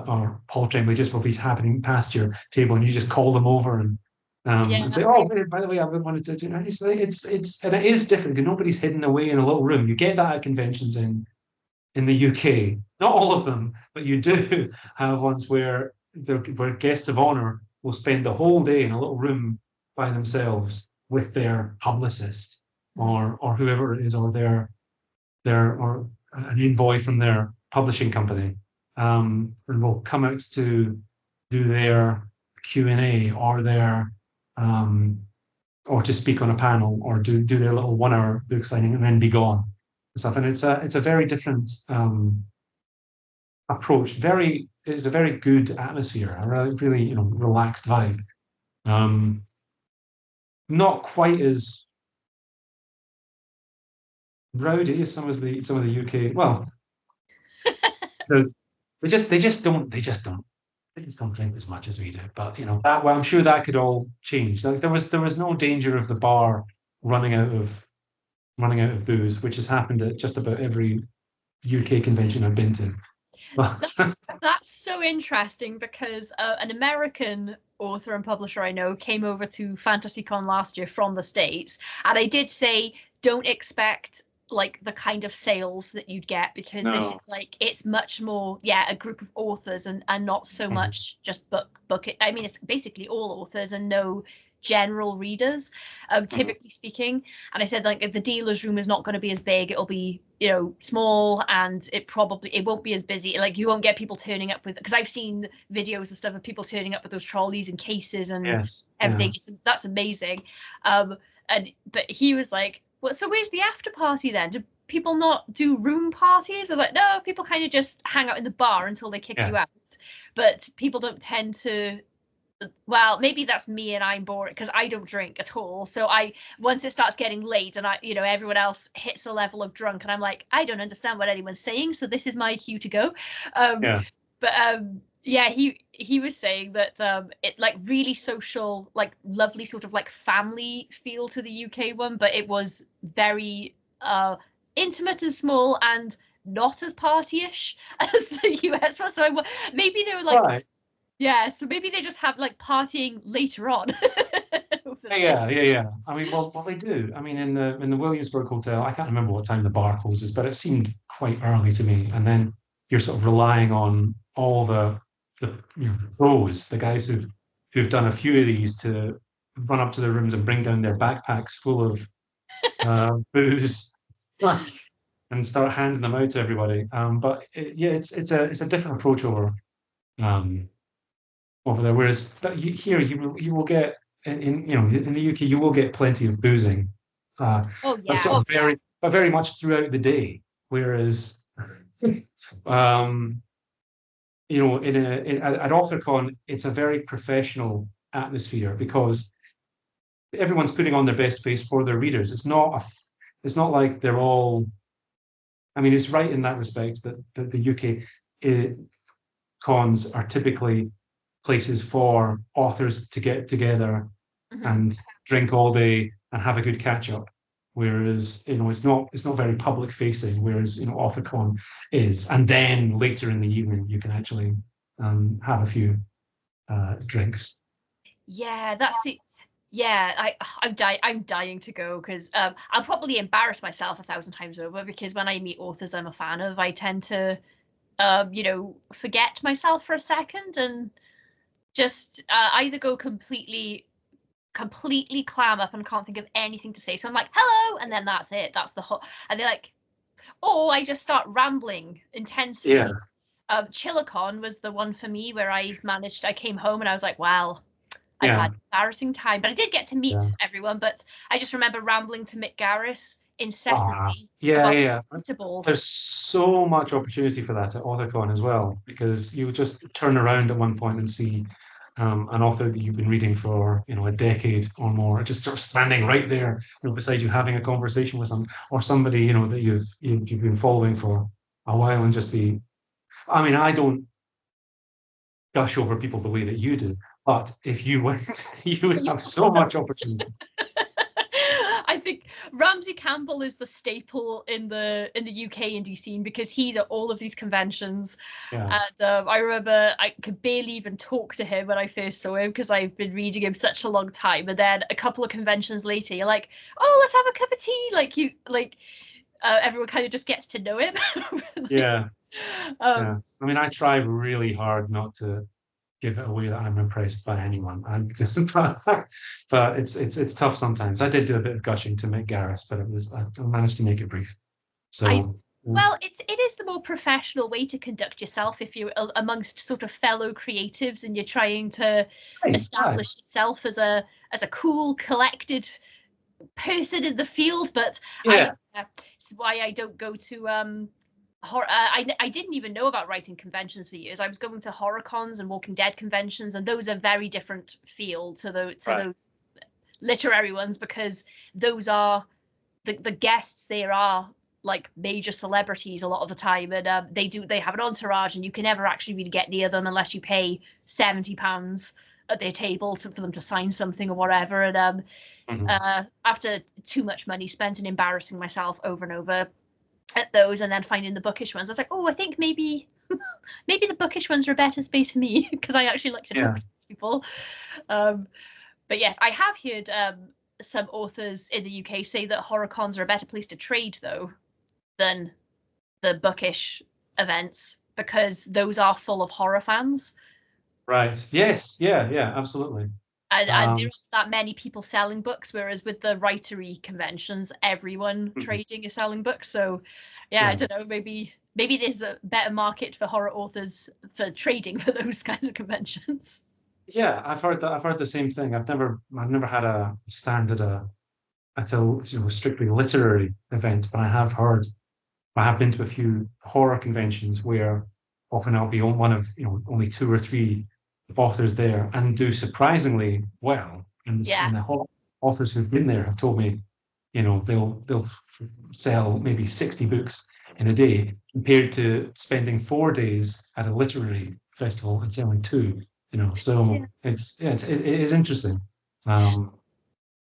or Paul Tremblay just will be happening past your table, and you just call them over and
Yeah.
say, "Oh, by the way, I wanted to." It's and it is different because nobody's hidden away in a little room. You get that at conventions in the UK. Not all of them, but you do have ones where guests of honor will spend the whole day in a little room by themselves with their publicist
Mhm.
or whoever it is, or or an envoy from their publishing company, and will come out to do their Q&A um, or to speak on a panel or do their little 1 hour book signing and then be gone and stuff. And it's a very different approach. It's a very good atmosphere, a really relaxed vibe. Um, Not quite as rowdy as some of the UK. Well, because they just don't drink as much as we do. But well, I'm sure that could all change. Like there was no danger of the bar running out of running out of booze, which has happened at just about every UK convention I've been to.
That's so interesting because an American author and publisher I know came over to FantasyCon last year from the States, and I did say, don't expect like the kind of sales that you'd get because this
No.
is like it's much more a group of authors and not so
Mhm.
much just book it. I mean, it's basically all authors and no general readers,
Mhm.
typically speaking. And I said like if the dealer's room is not going to be as big, it'll be small, and it won't be as busy. Like you won't get people turning up with, because I've seen videos and stuff of people turning up with those trolleys and cases and
Yes. Yeah.
everything. That's amazing. um but he was like, well, so where's the after party then? Do people not do room parties? Or like, no, people kind of just hang out in the bar until they kick
Yeah.
you out. But people don't tend to, well, maybe that's me and I'm bored because I don't drink at all. So I, once it starts getting late and everyone else hits a level of drunk and I'm like, I don't understand what anyone's saying, so this is my cue to go. Um,
Yeah.
but yeah, he was saying that it like really social, like lovely sort of like family feel to the UK one, but it was very intimate and small and not as partyish as the US one. So maybe they were like,
Right.
yeah, so maybe they just have like partying later on over there.
Yeah. I mean, well, they do. I mean, in the Williamsburg Hotel, I can't remember what time the bar closes, but it seemed quite early to me. And then you're sort of relying on all the pros, the guys who've done a few of these to run up to their rooms and bring down their backpacks full of booze and start handing them out to everybody. But yeah, it's a different approach um, over there. Whereas here you will get in the UK you will get plenty of boozing,
Oh
but
yeah.
sort of very much throughout the day. Whereas um, at AuthorCon it's a very professional atmosphere because everyone's putting on their best face for their readers. It's not like they're all. I mean, it's right in that respect that the UK cons are typically places for authors to get together
Hmm.
and drink all day and have a good catch up. Whereas it's not very public facing. Whereas AuthorCon is, and then later in the evening you can actually have a few drinks.
Yeah, that's it. Yeah, I'm dying to go because I'll probably embarrass myself 1,000 times over because when I meet authors I'm a fan of, I tend to forget myself for a second and just either go completely clam up and can't think of anything to say. So I'm like, hello, and then that's it. That's the whole. And they're like, oh, I just start rambling intensely.
Yeah.
Chillicon was the one for me where I came home and I was like, well, I've
Yeah.
had an embarrassing time. But I did get to
Yeah.
meet everyone. But I just remember rambling to Mick Garris
Ah,
incessantly
yeah,
about
yeah.
Ball.
There's so much opportunity for that at AuthorCon as well, because you just turn around at one point and see an author that you've been reading for, a decade or more, just sort of standing right there, beside you, having a conversation with them, or somebody, that you've been following for a while, and just be. I mean, I don't gush over people the way that you do, but if you went, you would have so much opportunity.
I think Ramsey Campbell is the staple in the UK indie scene because he's at all of these conventions.
Yeah.
And I remember I could barely even talk to him when I first saw him because I've been reading him such a long time. And then a couple of conventions later, you're like, "Oh, let's have a cup of tea." Everyone kind of just gets to know him.
Yeah.
um,
Yeah. I mean, I try really hard not to give it away that I'm impressed by anyone. I'm just, but it's tough sometimes. I did do a bit of gushing to Mick Garris, but I managed to make it brief.
I
So
Well, it is the more professional way to conduct yourself if you're amongst sort of fellow creatives and you're trying to
hey, hi.
establish yourself as a cool, collected person in the field. But
Yeah.
it's why I don't go to horror. I didn't even know about writing conventions for years. I was going to horror cons and Walking Dead conventions, and those are very different feel to
Right.
those literary ones because those are the guests there are like major celebrities a lot of the time, and they have an entourage, and you can never actually really get near them unless you pay £70 at their table for them to sign something or whatever. And
Mhm.
after too much money spent and embarrassing myself over and over at those, and then finding the bookish ones, I was like, oh, I think maybe the bookish ones are a better space for me because I actually like to talk
Yeah.
to people. Um, but yes, I have heard some authors in the UK say that horror cons are a better place to trade, though, than the bookish events because those are full of horror fans.
Right. Yes. Yeah. Yeah. Absolutely.
And there
Um,
aren't that many people selling books, whereas with the writery conventions, everyone
mhm.
trading is selling books. So, yeah, I
Yeah.
don't know. Maybe there's a better market for horror authors for trading for those kinds of conventions.
Yeah. I've heard that. I've heard the same thing. I've never had a stand at a strictly literary event, but I have been to a few horror conventions where often I'll be on one of only two or three authors there and do surprisingly well.
Yeah.
And the authors who've been there have told me, they'll sell maybe 60 books in a day compared to spending 4 days at a literary festival and selling two. So
Yeah.
it is interesting. Um,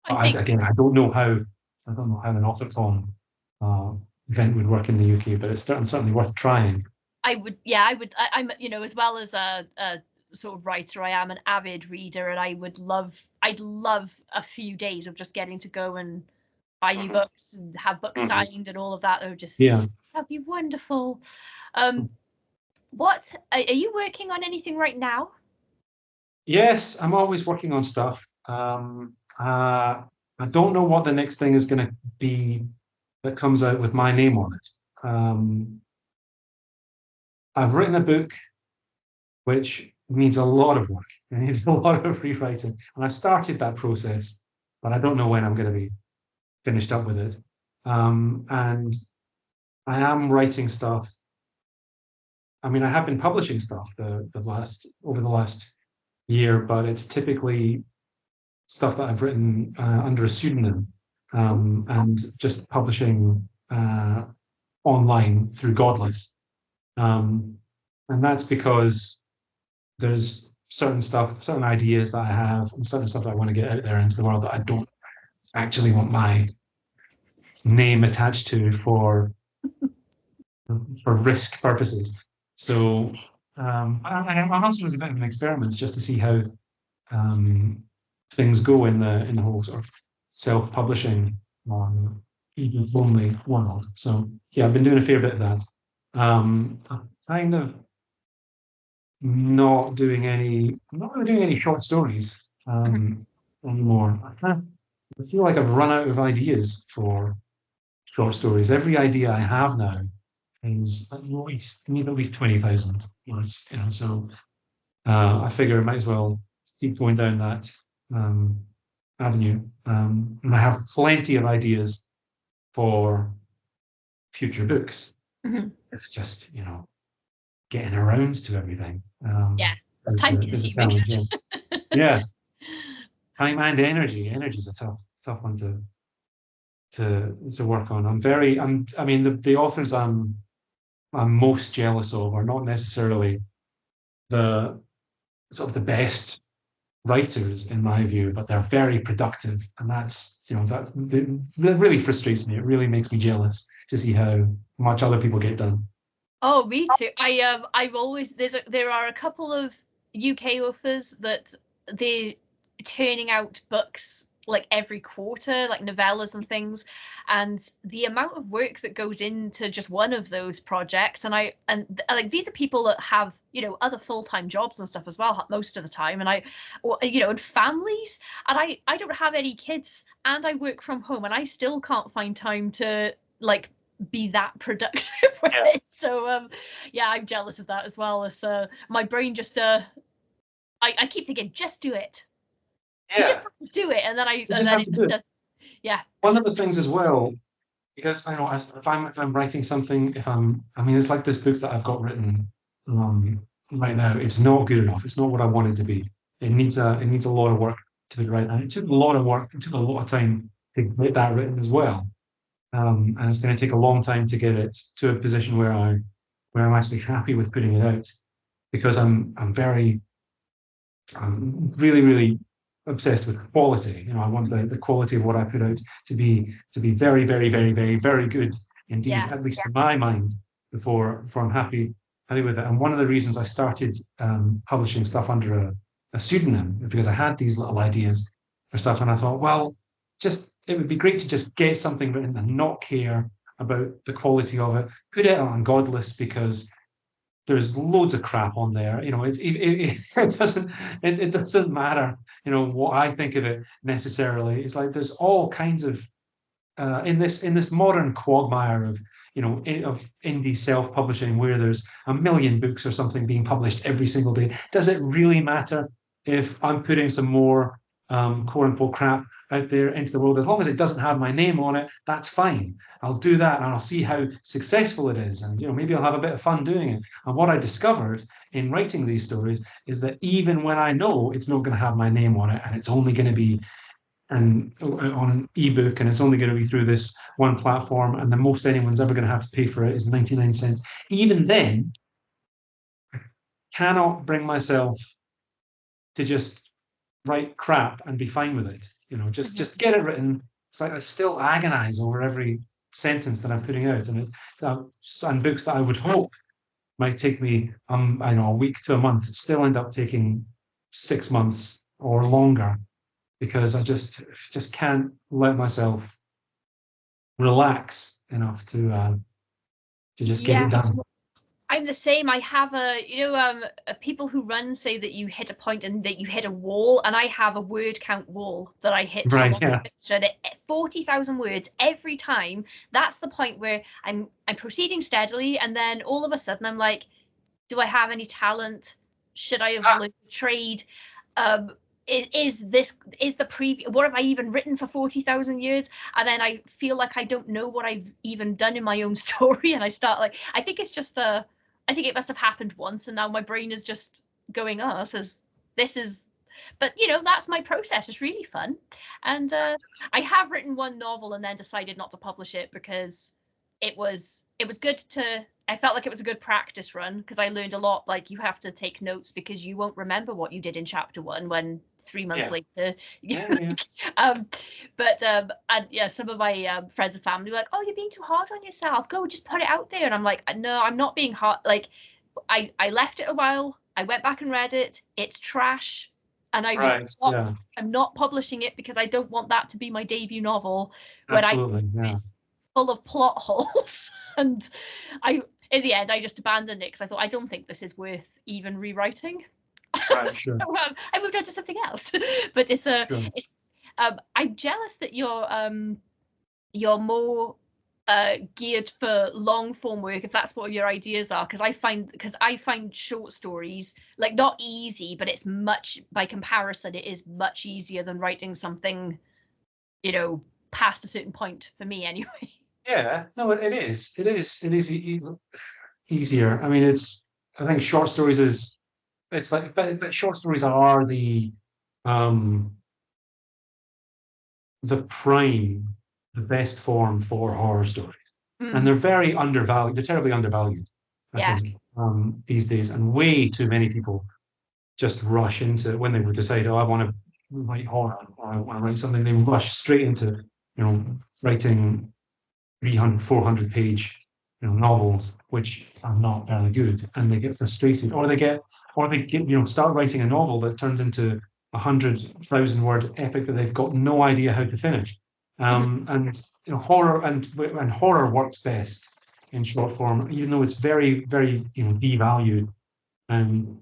I think
Again, I don't know how an AuthorCon uh, event would work in the UK, but it's certainly worth trying.
I'm, as well as a sort of writer, I am an avid reader, and I'd love a few days of just getting to go and buy new
Mhm.
books and have books
Mhm.
signed and all of that.
Yeah.
That'd be wonderful. Um, what are you working on anything right now?
Yes, I'm always working on stuff. I don't know what the next thing is going to be that comes out with my name on it. I've written a book which needs a lot of work. It needs a lot of rewriting, and I've started that process, but I don't know when I'm going to be finished up with it. And I am writing stuff. I mean, I have been publishing stuff over the last year, but it's typically stuff that I've written under a pseudonym,
Oh,
and just publishing online through Godless. Um, and that's because there's certain ideas that I have, and certain stuff that I want to get out there into the world that I don't actually want my name attached to for risk purposes. So I'm also as a bit of an experiment just to see how um, things go in the whole sort of self-publishing ebook only world. So yeah, I've been doing a fair bit of that. Um, kind of not really doing any short stories anymore. I feel like I've run out of ideas for short stories. Every idea I have now is need at least 20,000 words, so I figure I might as well keep going down that um, avenue. And I have plenty of ideas for future books.
Mhm.
It's just, getting around to everything
Yeah,
is
time
the
consuming.
challenge. Yeah. Yeah. Time and energy. Energy is a tough one to work on. I mean, the authors I'm most jealous of are not necessarily the sort of the best writers in my view, but they're very productive, and that's that really frustrates me. It really makes me jealous to see how much other people get done.
Oh, me too. I've always there are a couple of UK authors that they're turning out books like every quarter, like novellas and things, and the amount of work that goes into just one of those projects, like these are people that have other full-time jobs and stuff as well most of the time, and and families, and I don't have any kids, and I work from home, and I still can't find time to like be that productive with
Yeah.
it. So yeah, I'm jealous of that as well. As my brain just I keep thinking, just do it. You just
Yeah,
have to do it, and then
you just have
it
to
just
do it.
does. Yeah.
One of the things as well, because I know if I'm writing something, I mean, it's like this book that I've got written um, right now. It's not good enough. It's not what I want it to be. It needs a lot of work to be right, and it took a lot of work. It took a lot of time to get that written as well. And it's going to take a long time to get it to a position where I'm actually happy with putting it out, because I'm really, really obsessed with quality. I want the quality of what I put out to be very, very, very, very, very good indeed,
Yeah.
at least in my mind, before I'm happy with it. And one of the reasons I started publishing stuff under a pseudonym is because I had these little ideas for stuff, and I thought, well, just it would be great to just get something written and not care about the quality of it. Put it on Godless because there's loads of crap on there. It doesn't it doesn't matter. What I think of it necessarily. It's like there's all kinds of in this modern quagmire of of indie self-publishing where there's a million books or something being published every single day. Does it really matter if I'm putting some more quote unquote crap out there into the world? As long as it doesn't have my name on it, that's fine. I'll do that and I'll see how successful it is, and maybe I'll have a bit of fun doing it. And what I discovered in writing these stories is that even when I know it's not going to have my name on it and it's only going to be and on an ebook, and it's only going to be through this one platform, and the most anyone's ever going to have to pay for it is 99 cents. Even then, cannot bring myself to just write crap and be fine with it.
Mhm.
Just get it written. It's like I still agonize over every sentence that I'm putting out, and books that I would hope might take me I know a week to a month still end up taking 6 months or longer, because I just can't let myself relax enough to just get
Yeah.
it done.
I'm the same. I have people who run say that you hit a point and that you hit a wall, and I have a word count wall that I hit for
Right?
one
Yeah.
fiction at 40,000 words every time. That's the point where I'm proceeding steadily, and then all of a sudden I'm like, do I have any talent? Should I have learned a trade? Um, is the previous, what have I even written for 40,000 years? And then I feel like I don't know what I've even done in my own story, and I start like, I think it's just I think it must have happened once, and now my brain is just going, oh, this is but that's my process. It's really fun. And I have written one novel and then decided not to publish it because it was good to, I felt like it was a good practice run because I learned a lot. Like, you have to take notes because you won't remember what you did in chapter one when 3 months
Yeah.
later.
Yeah. Yeah.
um and yeah, some of my friends and family were like, oh, you're being too hard on yourself, go just put it out there. And I'm like, no, I'm not being hard. Like, I left it a while, I went back and read it, it's trash, and
Right. Yeah.
I'm not publishing it because I don't want that to be my debut novel when I
Absolutely. Yeah.
it's full of plot holes. And I in the end, I just abandoned it because I thought I don't think this is worth even rewriting.
Right,
So
sure,
I moved on to something else. But
sure.
it's I'm jealous that you're more geared for long form work if that's what your ideas are, because I find short stories like not easy, but it's much, by comparison it is much easier than writing something, you know, past a certain point for me anyway.
Yeah, no, it is. It is easier. I mean, I think short stories is, it's like, but short stories are um, the prime, the best form for horror stories. And
Mm,
they're very undervalued. They're terribly undervalued, I
yeah.
think, these days. And way too many people just rush into it when they would decide, oh, I want to write horror or I want to write something. They rush straight into, writing 300, 400 page, novels, which are not very good, and they get frustrated, or they get, start writing a novel that turns into 100,000 word epic that they've got no idea how to finish.
Mhm.
And horror and horror works best in short form, even though it's very, very, devalued, and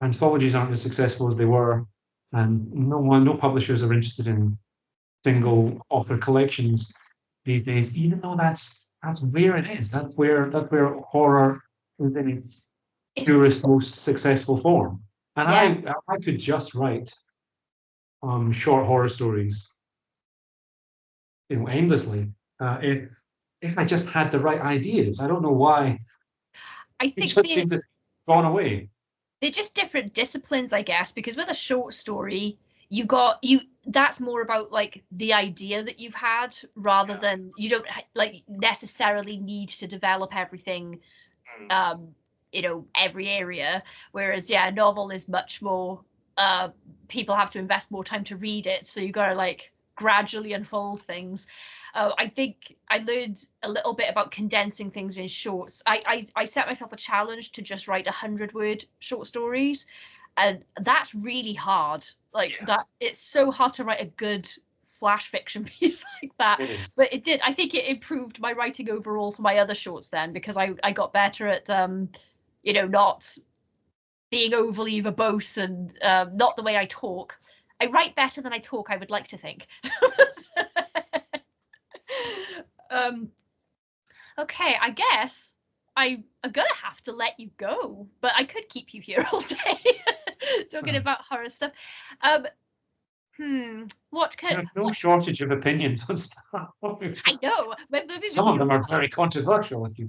anthologies aren't as successful as they were, and no publishers are interested in
Mhm.
single author collections these days, even though that's where it is. That's where horror is in its
It's
purest, most successful form. And
yeah.
I could just write short horror stories, endlessly, if I just had the right ideas. I don't know why
I
it
think
just seems to have gone away.
they're just different disciplines, I guess, because with a short story, you that's more about like the idea that you've had rather
Yeah.
than you don't like necessarily need to develop everything, um every area, whereas yeah, a novel is much more, uh people have to invest more time to read it, so you got to like gradually unfold things. I think I learned a little bit about condensing things in shorts. I set myself a challenge to just write 100-word short stories, and that's really hard. Like
Yeah,
that, it's so hard to write a good flash fiction piece like that.
it is.
But it did. I think it improved my writing overall for my other shorts then, because I got better at not being overly verbose and not the way I talk. I write better than I talk, I would like to think. um, okay, I guess I'm gonna have to let you go, but I could keep you here all day talking
Uh,
about horror stuff. Um, what can
There's no
what
shortage of opinions on stuff.
I know when moving
Some
with
of
you.
them are very controversial if you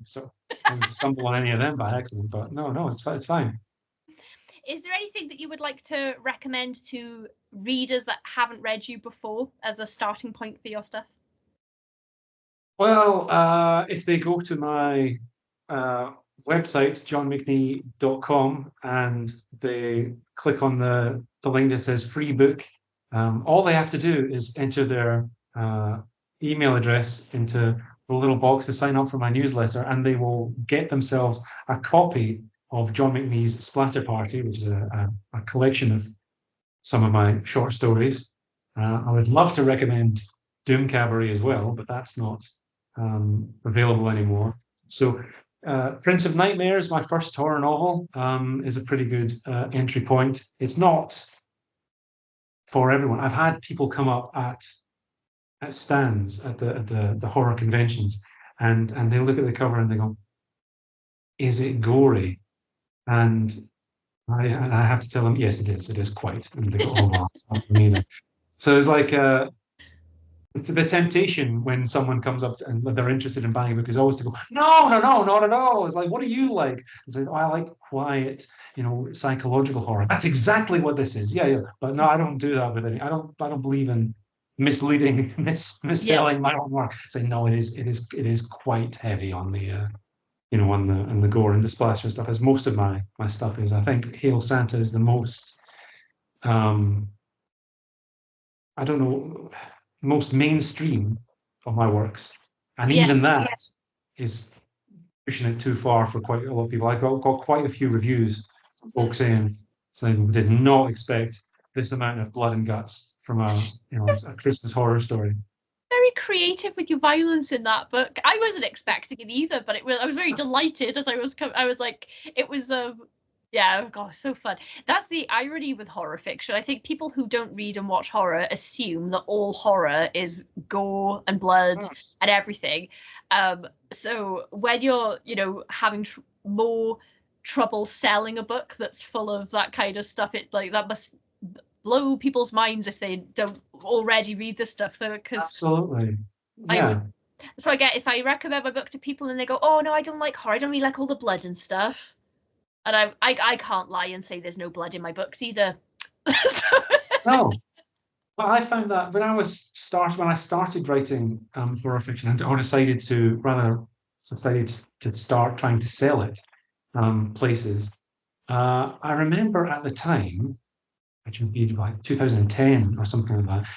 stumble on any of them by accident, but no, it's fine. It's fine.
Is there anything that you would like to recommend to readers that haven't read you before as a starting point for your stuff?
Well, if they go to my uh, website, johnmcnee.com, and they click on the link that says free book, all they have to do is enter their email address into the little box to sign up for my newsletter, and they will get themselves a copy of John McNee's Splatter Party, which is a collection of some of my short stories. I would love to recommend Doom Cabaret as well, but that's not available anymore. So, Prince of Nightmares, my first horror novel, is a pretty good entry point. It's not for everyone. I've had people come up at stands at the horror conventions, and they look at the cover and they go, "Is it gory?" And I have to tell them, "Yes, it is. It is quite." And they go, "Oh well, it's not for me then." So it's like the temptation when someone comes up and they're interested in buying a book is always to go, no, no, no, not at all. It's like, what do you like? It's like, oh, I like quiet, psychological horror. That's exactly what this is. Yeah, yeah. But no, I don't do that with any. I don't believe in misleading,
Yeah.
misselling my own work. Say no, it is quite heavy on the on the gore and the splash and stuff, as most of my stuff is. I think Hail Santa is the most I don't know, most mainstream of my works. And
Yeah.
even that is pushing it too far for quite a lot of people. I got quite a few reviews from folks saying did not expect this amount of blood and guts from a Christmas horror story.
Very creative with your violence in that book. I wasn't expecting it either, but I was very delighted as I was like, it was yeah, God, so fun. That's the irony with horror fiction. I think people who don't read and watch horror assume that all horror is gore and blood and everything. So when you're, having more trouble selling a book that's full of that kind of stuff, it like that must blow people's minds if they don't already read this stuff. Because
absolutely, yeah.
So I get if I recommend my book to people and they go, "Oh no, I don't like horror. I don't really like all the blood and stuff." And I can't lie and say there's no blood in my books either. So,
No, but I found that when I started writing horror fiction, and I decided to start trying to sell it places. I remember at the time, which would be like 2010 or something like that.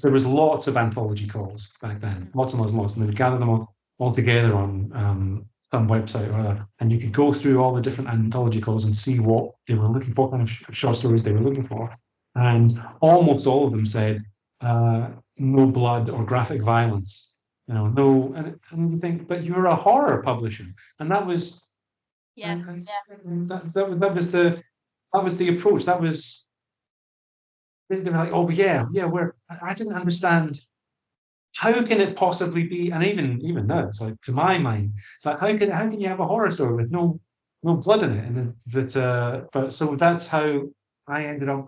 There was lots of anthology calls back then, lots and lots and lots, and they would gather them all together on some website or other, and you could go through all the different anthology calls and see what they were looking for, what kind of short stories they were looking for, and almost all of them said no blood or graphic violence. No, and you think, but you're a horror publisher, and that was
yeah,
and that was the approach. That was they were like, oh yeah, I didn't understand how can it possibly be, and even now, it's like to my mind, it's like how can you have a horror story with no blood in it, and but so that's how I ended up,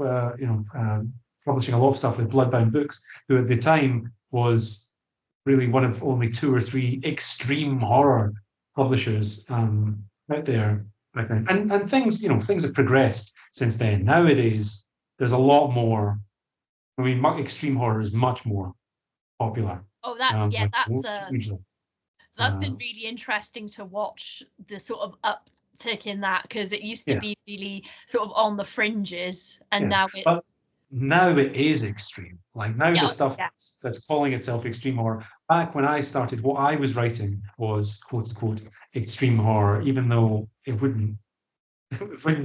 publishing a lot of stuff with Bloodbound Books, who at the time was really one of only two or three extreme horror publishers out there back then, and things have progressed since then. Nowadays, there's a lot more. I mean, extreme horror is much more popular.
oh
Like hugely.
that's been really interesting to watch the sort of uptick in that, because it used to
Yeah,
be really sort of on the fringes, and
yeah.
now
But
it's
now it is extreme. Like now
yeah,
the stuff that's calling itself extreme horror. Back when I started, what I was writing was quote unquote extreme horror, even though it wouldn't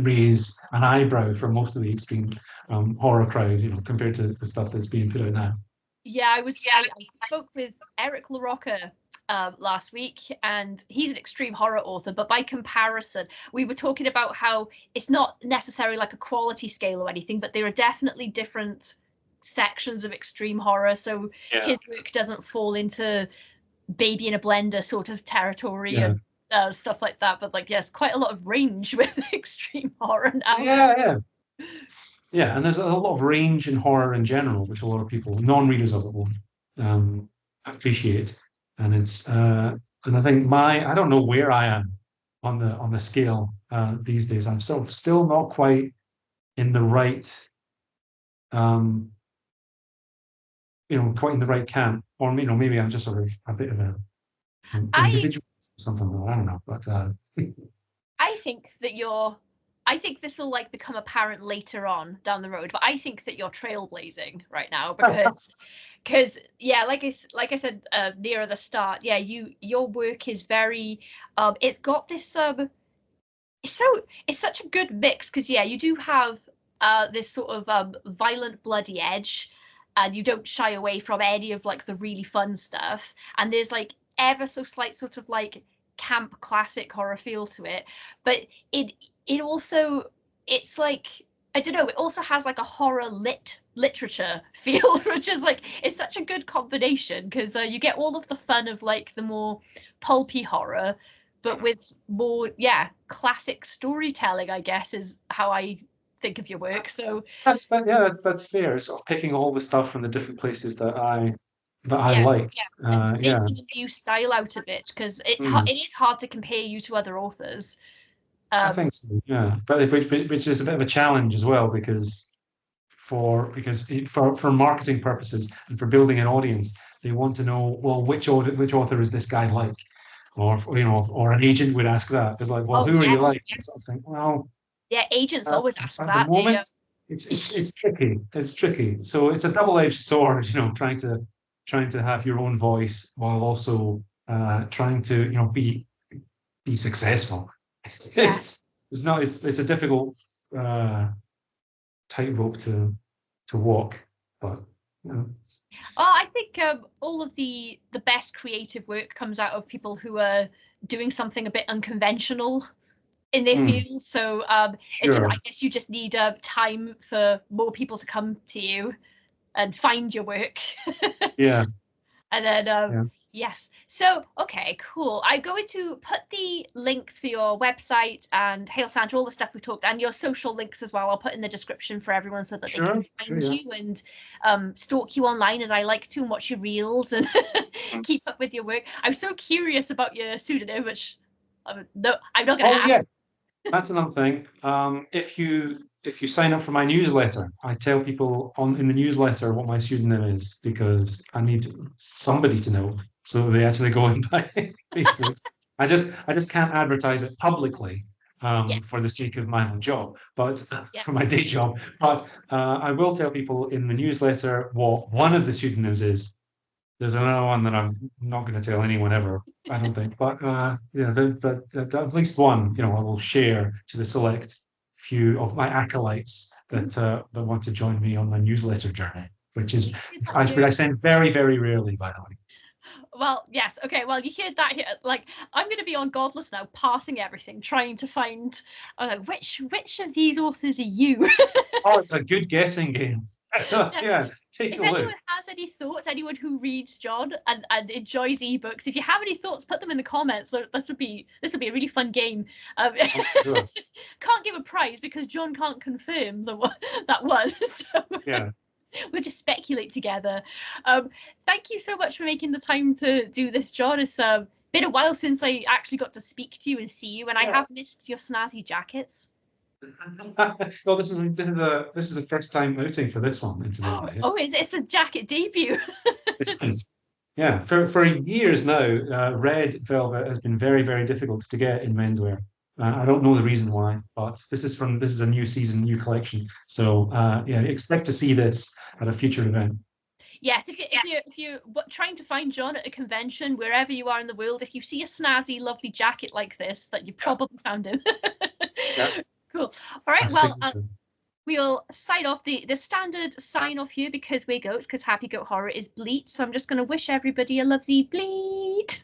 raise an eyebrow for most of the extreme horror crowd, compared to the stuff that's being put out now.
yeah. I spoke with Eric LaRocca last week, and he's an extreme horror author, but by comparison we were talking about how it's not necessarily like a quality scale or anything, but there are definitely different sections of extreme horror. So his work doesn't fall into baby in a blender sort of territory
Yeah.
and stuff like that, but like yes, quite a lot of range with extreme horror now.
Yeah, and there's a lot of range in horror in general, which a lot of people, non-readers of it, will appreciate. And and I think I don't know where I am on the scale these days. I'm still not quite in the right, um, quite in the right camp, or maybe I'm just sort of a bit of an
I
individualist or something. I don't know, but
I think that I think this will like become apparent later on down the road, but I think that you're trailblazing right now because yeah, like I said nearer the start, yeah, your work is very it's got this it's such a good mix, because yeah, you do have this sort of violent bloody edge, and you don't shy away from any of like the really fun stuff, and there's like ever so slight sort of like camp classic horror feel to it, but it it also it's like I don't know, it also has like a horror literature feel, which is like it's such a good combination, because you get all of the fun of like the more pulpy horror, but with more, yeah, classic storytelling, I guess, is how I think of your work. So
that's fair. Sort of picking all the stuff from the different places that I
yeah,
like.
and
Yeah.
making a new style out of it, because
Mm.
it is hard to compare you to other authors.
I
Um,
think so, yeah. But which is a bit of a challenge as well, for marketing purposes and for building an audience, they want to know, well, which author is this guy like, or an agent would ask that. It's like, well,
oh
who are
yeah,
you like? So I think, well,
yeah, agents always ask
at the
that.
moment, it's tricky. It's tricky. So it's a double-edged sword, trying to have your own voice while also trying to be successful.
Yeah,
It's not it's a difficult tightrope to walk, but know.
Well, I think all of the best creative work comes out of people who are doing something a bit unconventional in their field. So it's just, I
Sure.
guess you just need time for more people to come to you and find your work.
Yeah.
And then,
Yeah.
yes. So, okay, cool. I'm going to put the links for your website and Hail Santa, all the stuff we talked, and your social links as well. I'll put in the description for everyone so that they
Sure.
can
Sure.
find
Yeah.
you and stalk you online as I like to and watch your reels and
Mm.
keep up with your work. I'm so curious about your pseudonym, which no, I'm not going to
Oh,
ask.
yeah. That's another thing. If you sign up for my newsletter, I tell people in the newsletter what my pseudonym is because I need somebody to know so they actually go and buy these books. I just can't advertise it publicly for the
Yes.
sake of my own job, but
Yeah.
for my day job. But I will tell people in the newsletter what one of the pseudonyms is. There's another one that I'm not going to tell anyone ever, I don't think. But yeah, but at least one, I will share to the select few of my acolytes that want to join me on the newsletter journey, which is I send very, very rarely, by the way.
Well, yes. Okay. Well, you heard that here. Like, I'm going to be on Godless now, passing everything, trying to find which of these authors are you.
Oh, it's a good guessing game.
Yeah.
Yeah, take
If
a look.
anyone has any thoughts, anyone who reads John and enjoys ebooks, if you have any thoughts, put them in the comments. So this would be a really fun game.
I'm sure.
Can't give a prize because John can't confirm that one. So
Yeah.
we'll just speculate together. Thank you so much for making the time to do this, John. It's been a while since I actually got to speak to you and see you, and I
Yeah.
have missed your snazzy jackets.
Well, this is a first time outing for this one, incidentally.
Oh, it's a jacket debut.
It is. Yeah, for years now, red velvet has been very, very difficult to get in menswear. I don't know the reason why, but this is a new season, new collection. So yeah, expect to see this at a future event.
Yes, if you're trying to find John at a convention, wherever you are in the world, if you see a snazzy, lovely jacket like this, that you
Yeah,
probably found him.
yeah,
Cool. All
my
right. Well,
signature.
we'll sign off the standard sign off here because we're goats. Because Happy Goat Horror is bleat. So I'm just going to wish everybody a lovely bleat.